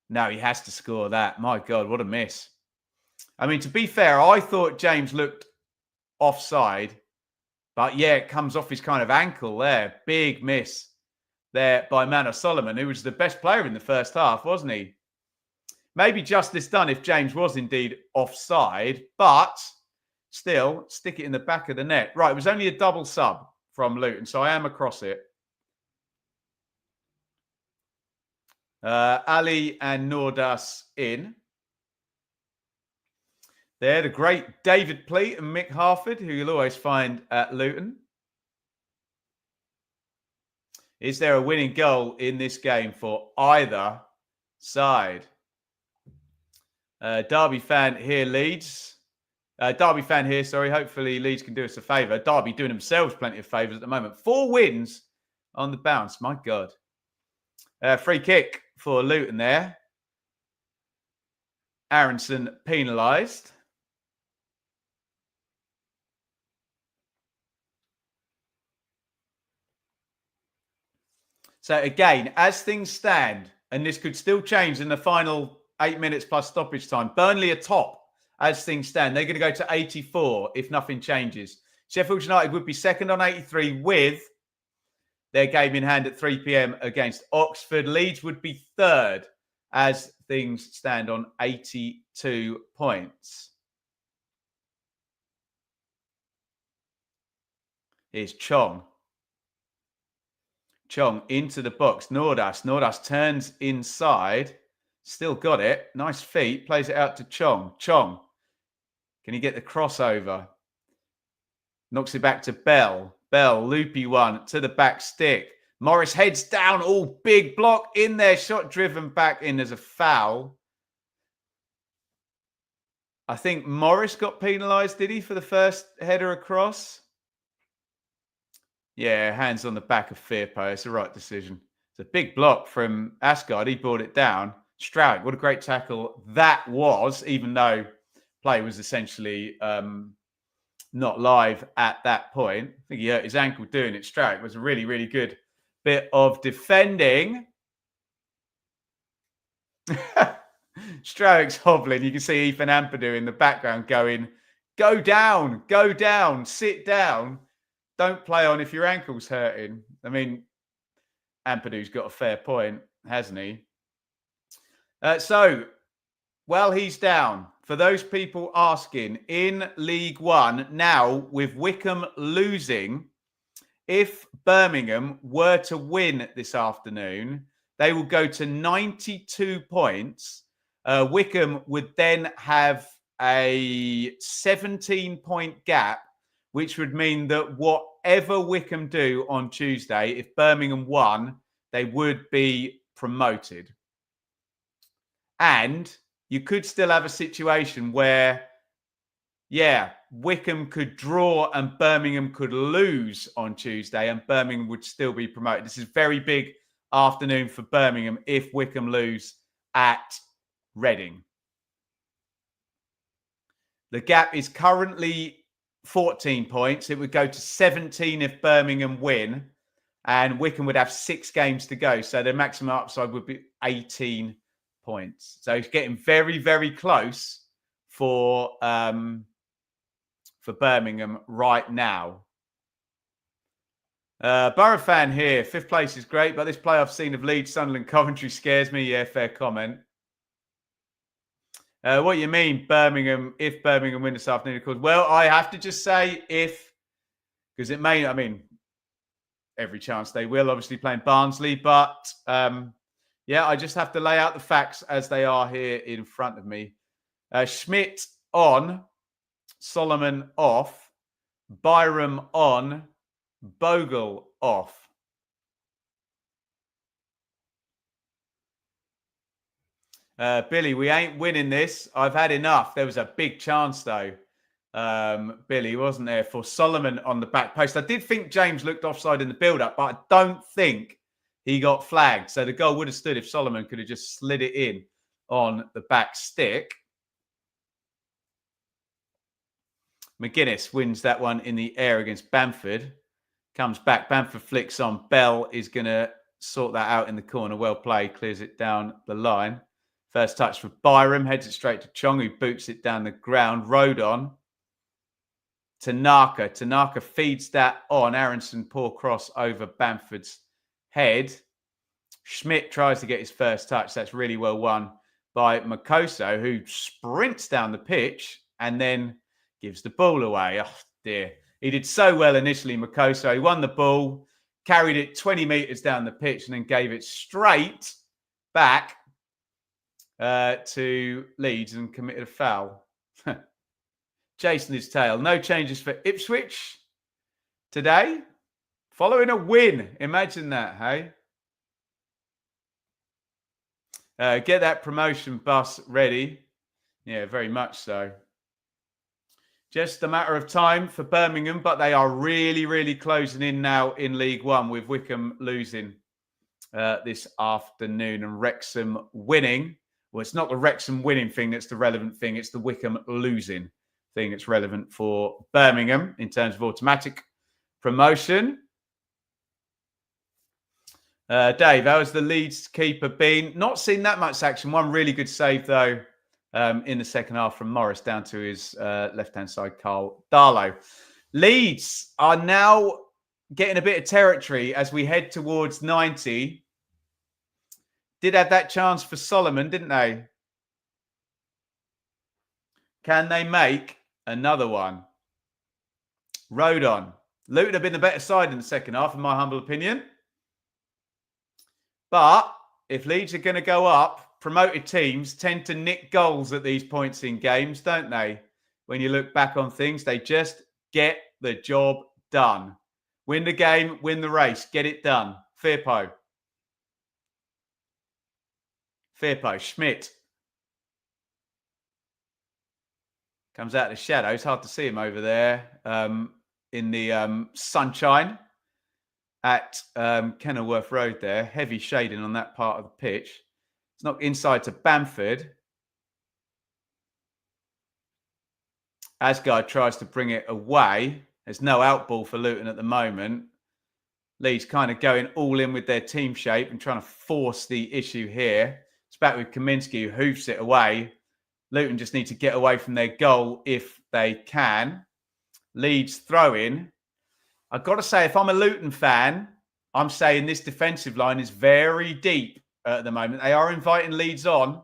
No, he has to score that. My God, what a miss. I mean, to be fair, I thought James looked offside. But yeah, it comes off his kind of ankle there. Big miss there by Manor Solomon, who was the best player in the first half, wasn't he? Maybe justice done if James was indeed offside. But still, stick it in the back of the net. Right, it was only a double sub from Luton, so I am across it. Ali and Nordas in. There, the great David Pleat and Mick Harford, who you'll always find at Luton. Is there a winning goal in this game for either side? Derby fan here, Leeds. Derby fan here, sorry. Hopefully Leeds can do us a favour. Derby doing themselves plenty of favours at the moment. 4 wins on the bounce. My God. Free kick for Luton there. Aronson penalised. So again, as things stand, and this could still change in the final 8 minutes plus stoppage time, Burnley are top. As things stand, they're going to go to 84 if nothing changes. Sheffield United would be second on 83 with their game in hand at 3 p.m. against Oxford. Leeds would be third as things stand on 82 points. Here's Chong. Chong into the box. Nordas. Nordas turns inside. Still got it. Nice feet. Plays it out to Chong. Chong. Can he get the crossover? Knocks it back to Bell. Bell, loopy one to the back stick. Morris heads down. Oh, big block in there. Shot driven back in. There's a foul. I think Morris got penalised, did he, for the first header across? Yeah, hands on the back of Firpo. It's the right decision. It's a big block from Asgard. He brought it down. Stroud, what a great tackle that was, even though play was essentially not live at that point. I think he hurt his ankle doing it. Stroud was a really, really good bit of defending. Stroud's hobbling. You can see Ethan Ampadu in the background going, go down, sit down. Don't play on if your ankle's hurting. I mean, Ampadu's got a fair point, hasn't he? So, while he's down, for those people asking, in League One, now with Wycombe losing, if Birmingham were to win this afternoon, they will go to 92 points. Wycombe would then have a 17-point gap, which would mean that whatever Wycombe do on Tuesday, if Birmingham won, they would be promoted. And you could still have a situation where, Wycombe could draw and Birmingham could lose on Tuesday and Birmingham would still be promoted. This is a very big afternoon for Birmingham if Wycombe lose at Reading. The gap is currently 14 points. It would go to 17 if Birmingham win, and Wycombe would have 6 games to go. So their maximum upside would be 18 points. So it's getting very, very close for Birmingham right now. Borough fan here. 5th place is great, but this playoff scene of Leeds, Sunderland, Coventry scares me. Yeah, fair comment. What you mean, Birmingham, if Birmingham win this afternoon, of course. Well, I have to just say if, because it may, every chance they will, obviously playing Barnsley, but I just have to lay out the facts as they are here in front of me. Schmidt on, Solomon off, Byram on, Bogle off. Billy, we ain't winning this. I've had enough. There was a big chance, though, Billy, wasn't there, for Solomon on the back post. I did think James looked offside in the build-up, but I don't think he got flagged. So the goal would have stood if Solomon could have just slid it in on the back stick. McGuinness wins that one in the air against Bamford. Comes back. Bamford flicks on. Bell is going to sort that out in the corner. Well played. Clears it down the line. First touch for Byram. Heads it straight to Chong, who boots it down the ground. Road on. Tanaka. Tanaka feeds that on. Aronson, poor cross over Bamford's head. Schmidt tries to get his first touch. That's really well won by Makoso, who sprints down the pitch and then gives the ball away. Oh, dear. He did so well initially, Makoso. He won the ball, carried it 20 metres down the pitch, and then gave it straight back to Leeds and committed a foul. Chasing his tail. No changes for Ipswich today. Following a win. Imagine that, hey? Get that promotion bus ready. Yeah, very much so. Just a matter of time for Birmingham, but they are really, really closing in now in League One with Wycombe losing this afternoon and Wrexham winning. Well, it's not the Wrexham winning thing that's the relevant thing. It's the Wycombe losing thing that's relevant for Birmingham in terms of automatic promotion. Dave, how has the Leeds keeper been? Not seen that much action. One really good save, though, in the second half from Morris down to his left-hand side, Carl Darlow. Leeds are now getting a bit of territory as we head towards 90. Did have that chance for Solomon, didn't they? Can they make another one? Road on. Luton have been the better side in the second half, in my humble opinion. But if Leeds are going to go up, promoted teams tend to nick goals at these points in games, don't they? When you look back on things, they just get the job done. Win the game, win the race, get it done. Firpo. Schmidt. Comes out of the shadows. Hard to see him over there in the sunshine at Kenilworth Road there. Heavy shading on that part of the pitch. It's not inside to Bamford. Asgard tries to bring it away. There's no out ball for Luton at the moment. Leeds kind of going all in with their team shape and trying to force the issue here. It's back with Kaminsky, who hoofs it away. Luton just need to get away from their goal if they can. Leeds throw in. I've got to say, if I'm a Luton fan, I'm saying this defensive line is very deep at the moment. They are inviting Leeds on.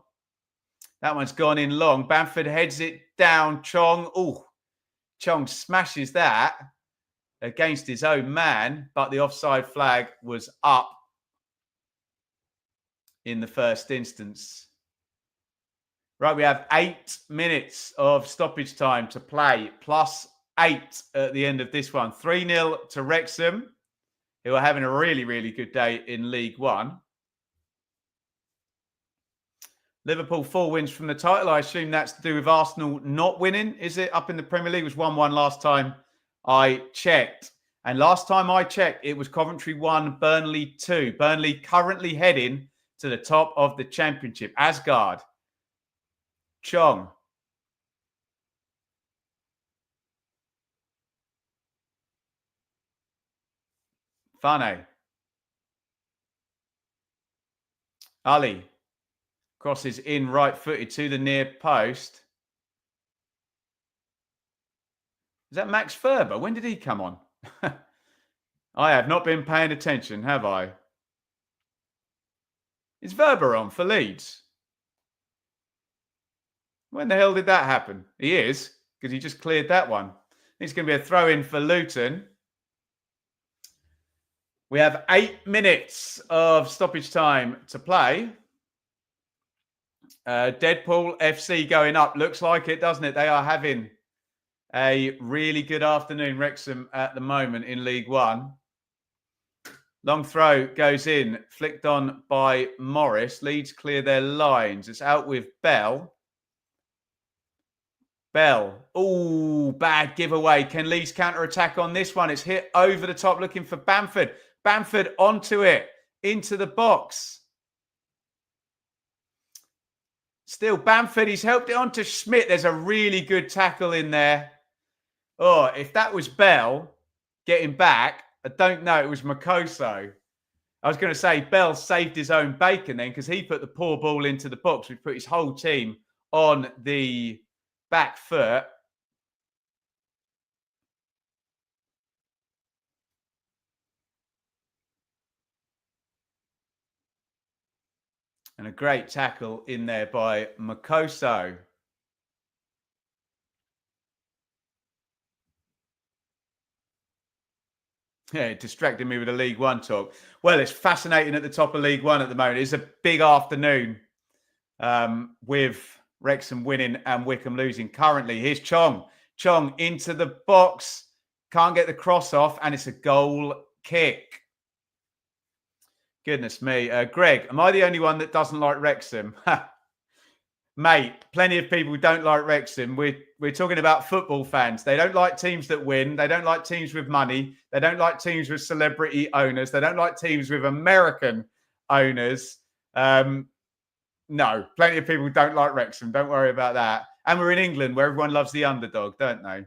That one's gone in long. Bamford heads it down. Chong. Oh, Chong smashes that against his own man, but the offside flag was up in the first instance. Right, we have 8 minutes of stoppage time to play, plus 8 at the end of this one. 3-0 to Wrexham, who are having a really, really good day in League One. Liverpool 4 wins from the title. I assume that's to do with Arsenal not winning, is it? Up in the Premier League, it was 1-1 last time I checked. And last time I checked, it was Coventry 1, Burnley 2. Burnley currently heading to the top of the Championship. Asgard. Chong. Fane. Ali. Crosses in right-footed to the near post. Is that Max Ferber? When did he come on? I have not been paying attention, have I? Is Verber on for Leeds? When the hell did that happen? He is, because he just cleared that one. It's going to be a throw-in for Luton. We have 8 minutes of stoppage time to play. Deadpool FC going up. Looks like it, doesn't it? They are having a really good afternoon, Wrexham, at the moment in League One. Long throw goes in, flicked on by Morris. Leeds clear their lines. It's out with Bell. Bell. Oh, bad giveaway. Can Leeds counter-attack on this one? It's hit over the top looking for Bamford. Bamford onto it, into the box. Still Bamford, he's helped it on to Schmidt. There's a really good tackle in there. Oh, if that was Bell getting back, I don't know. It was Makoso. I was going to say Bell saved his own bacon then because he put the poor ball into the box, which put his whole team on the back foot. And a great tackle in there by Makoso. Yeah, distracting me with the League One talk. Well, it's fascinating at the top of League One at the moment. It's a big afternoon with Wrexham winning and Wickham losing currently. Here's Chong. Chong into the box. Can't get the cross off, and it's a goal kick. Goodness me. Greg, am I the only one that doesn't like Wrexham? Mate, plenty of people don't like Wrexham. We're talking about football fans. They don't like teams that win. They don't like teams with money. They don't like teams with celebrity owners. They don't like teams with American owners. No, plenty of people don't like Wrexham. Don't worry about that. And we're in England where everyone loves the underdog, don't they?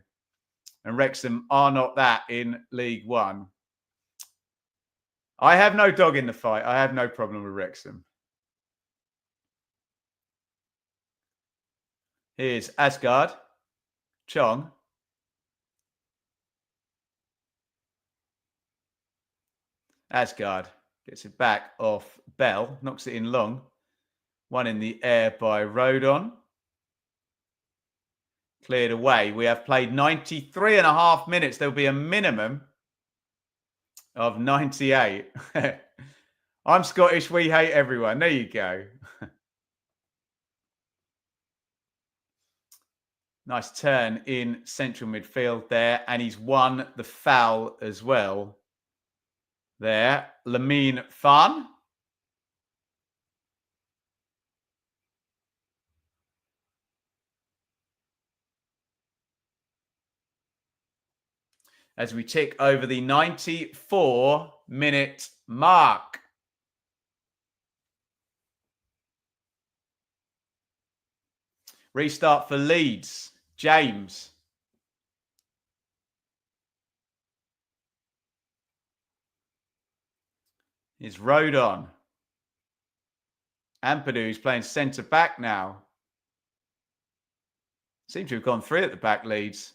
And Wrexham are not that in League One. I have no dog in the fight. I have no problem with Wrexham. Here's Asgard. Chong. Asgard gets it back off Bell. Knocks it in long. One in the air by Rodon. Cleared away. We have played 93.5 minutes. There'll be a minimum of 98. I'm Scottish. We hate everyone. There you go. Nice turn in central midfield there. And he's won the foul as well. There. Lamine Fan. as we tick over the 94-minute mark. Restart for Leeds. James. Is Road on? Ampadu, playing centre back now. Seems to have gone 3 at the back, Leeds.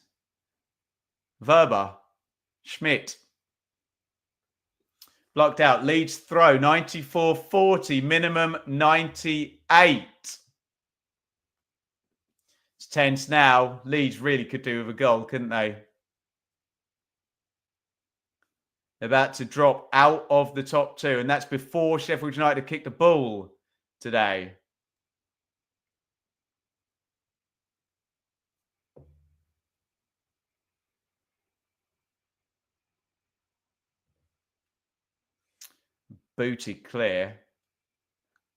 Verba. Schmidt. Blocked out. Leeds throw. 94-40. Minimum 98. It's tense now. Leeds really could do with a goal, couldn't they? They're about to drop out of the top 2. And that's before Sheffield United kicked the ball today. Booted clear.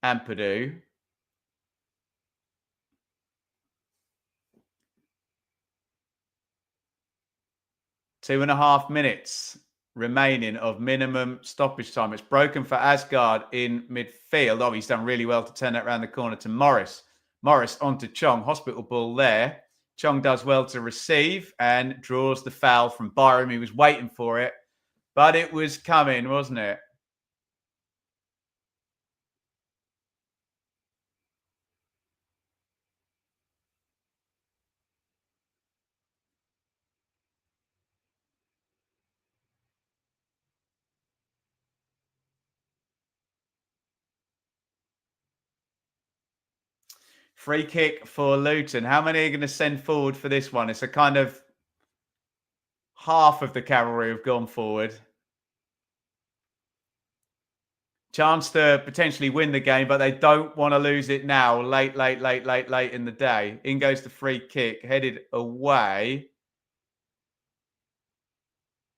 Ampadu. Two and a half minutes remaining of minimum stoppage time. It's broken for Asgard in midfield. Oh, he's done really well to turn that around the corner to Morris. Morris onto Chong. Hospital ball there. Chong does well to receive and draws the foul from Byram. He was waiting for it, but it was coming, wasn't it? Free kick for Luton. How many are going to send forward for this one? It's a kind of half of the cavalry have gone forward. Chance to potentially win the game, but they don't want to lose it now. Late in the day. In goes the free kick, headed away.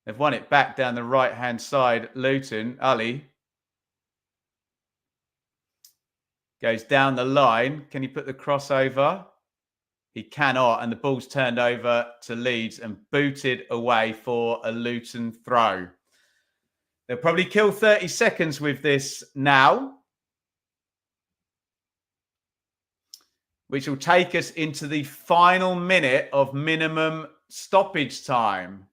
They've won it back down the right-hand side. Luton, Ali. Goes down the line. Can he put the crossover? He cannot. And the ball's turned over to Leeds and booted away for a Luton throw. They'll probably kill 30 seconds with this now, which will take us into the final minute of minimum stoppage time.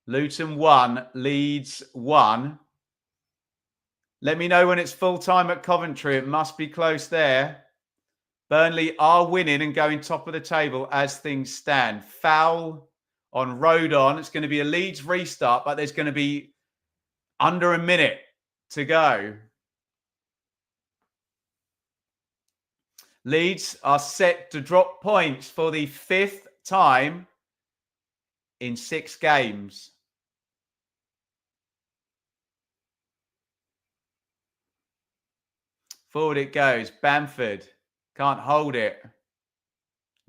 Luton 1, Leeds 1. Let me know when it's full time at Coventry. It must be close there. Burnley are winning and going top of the table as things stand. Foul on Road on. It's going to be a Leeds restart, but there's going to be under a minute to go. Leeds are set to drop points for the 5th time in 6 games. Forward it goes. Bamford can't hold it.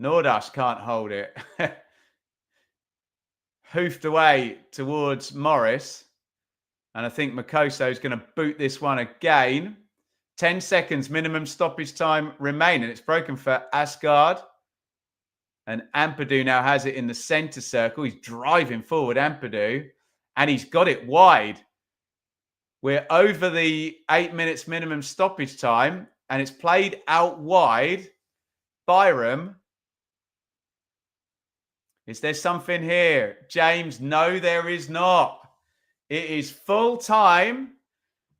Nordash can't hold it. Hoofed away towards Morris. And I think Makoso is going to boot this one again. 10 seconds minimum stoppage time remaining. It's broken for Asgard. And Ampadu now has it in the centre circle. He's driving forward, Ampadu. And he's got it wide. We're over the 8 minutes minimum stoppage time. And it's played out wide. Byram. Is there something here? James, no, there is not. It is full time.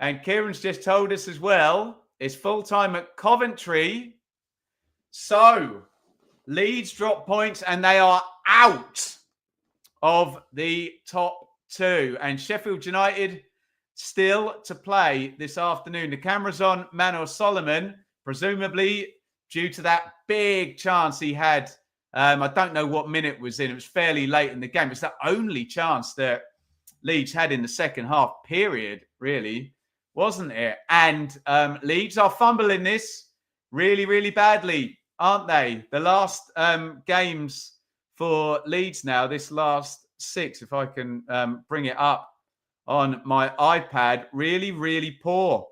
And Kieran's just told us as well, it's full time at Coventry. So, Leeds drop points and they are out of the top 2. And Sheffield United still to play this afternoon. The camera's on Manor Solomon, presumably due to that big chance he had. I don't know what minute it was in. It was fairly late in the game. It's the only chance that Leeds had in the second half period, really, wasn't it? And Leeds are fumbling this really, really badly, aren't they? The last games for Leeds now, this last 6, if I can bring it up on my iPad, really, really poor.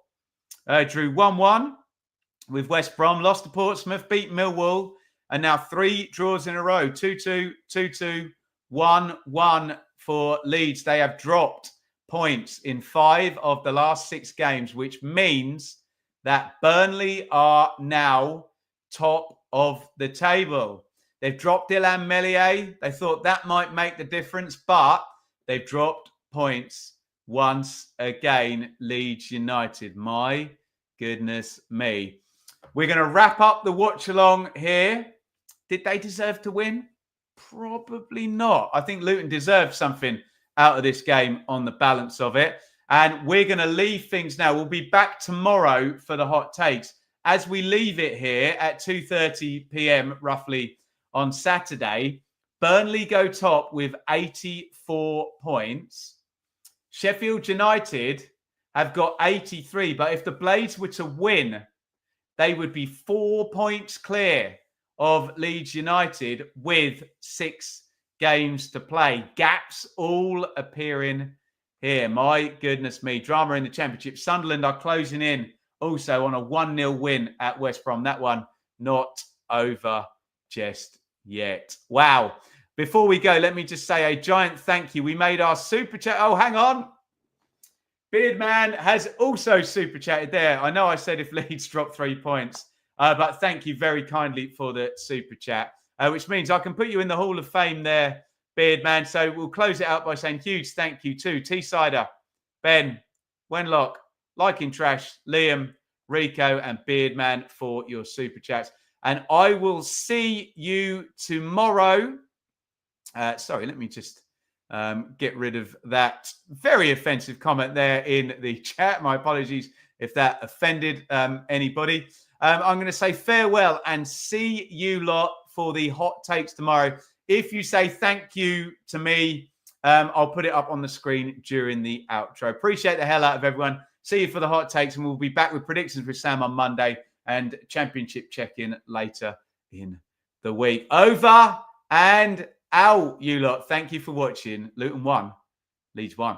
Drew 1-1, with West Brom, lost to Portsmouth, beat Millwall, and now 3 draws in a row. 2-2, 2-2, 1-1 for Leeds. They have dropped points in 5 of the last 6 games, which means that Burnley are now top of the table. They've dropped Illan Meslier. They thought that might make the difference, but they've dropped points once again. Leeds United. My goodness me. We're going to wrap up the watch along here. Did they deserve to win? Probably not. I think Luton deserved something out of this game on the balance of it. And we're going to leave things now. We'll be back tomorrow for the hot takes. As we leave it here at 2:30 p.m. roughly on Saturday, Burnley go top with 84 points. Sheffield United have got 83. But if the Blades were to win, they would be 4 points clear of Leeds United with 6 games to play. Gaps all appearing here. My goodness me. Drama in the Championship. Sunderland are closing in also on a 1-0 win at West Brom. That one not over just yet. Wow. Before we go, let me just say a giant thank you. We made our super chat. Oh, hang on. Beardman has also super chatted there. I know I said if Leeds drop 3 points, but thank you very kindly for the super chat, which means I can put you in the Hall of Fame there, Beardman. So we'll close it out by saying huge thank you to T-Sider, Ben, Wenlock, Liking Trash, Liam, Rico, and Beardman for your super chats. And I will see you tomorrow. Sorry, let me just get rid of that very offensive comment there in the chat. My apologies if that offended anybody. I'm going to say farewell and see you lot for the hot takes tomorrow. If you say thank you to me, I'll put it up on the screen during the outro. Appreciate the hell out of everyone. See you for the hot takes, and we'll be back with predictions with Sam on Monday and Championship check-in later in the week. Over and out, you lot. Thank you for watching. Luton 1, Leeds 1.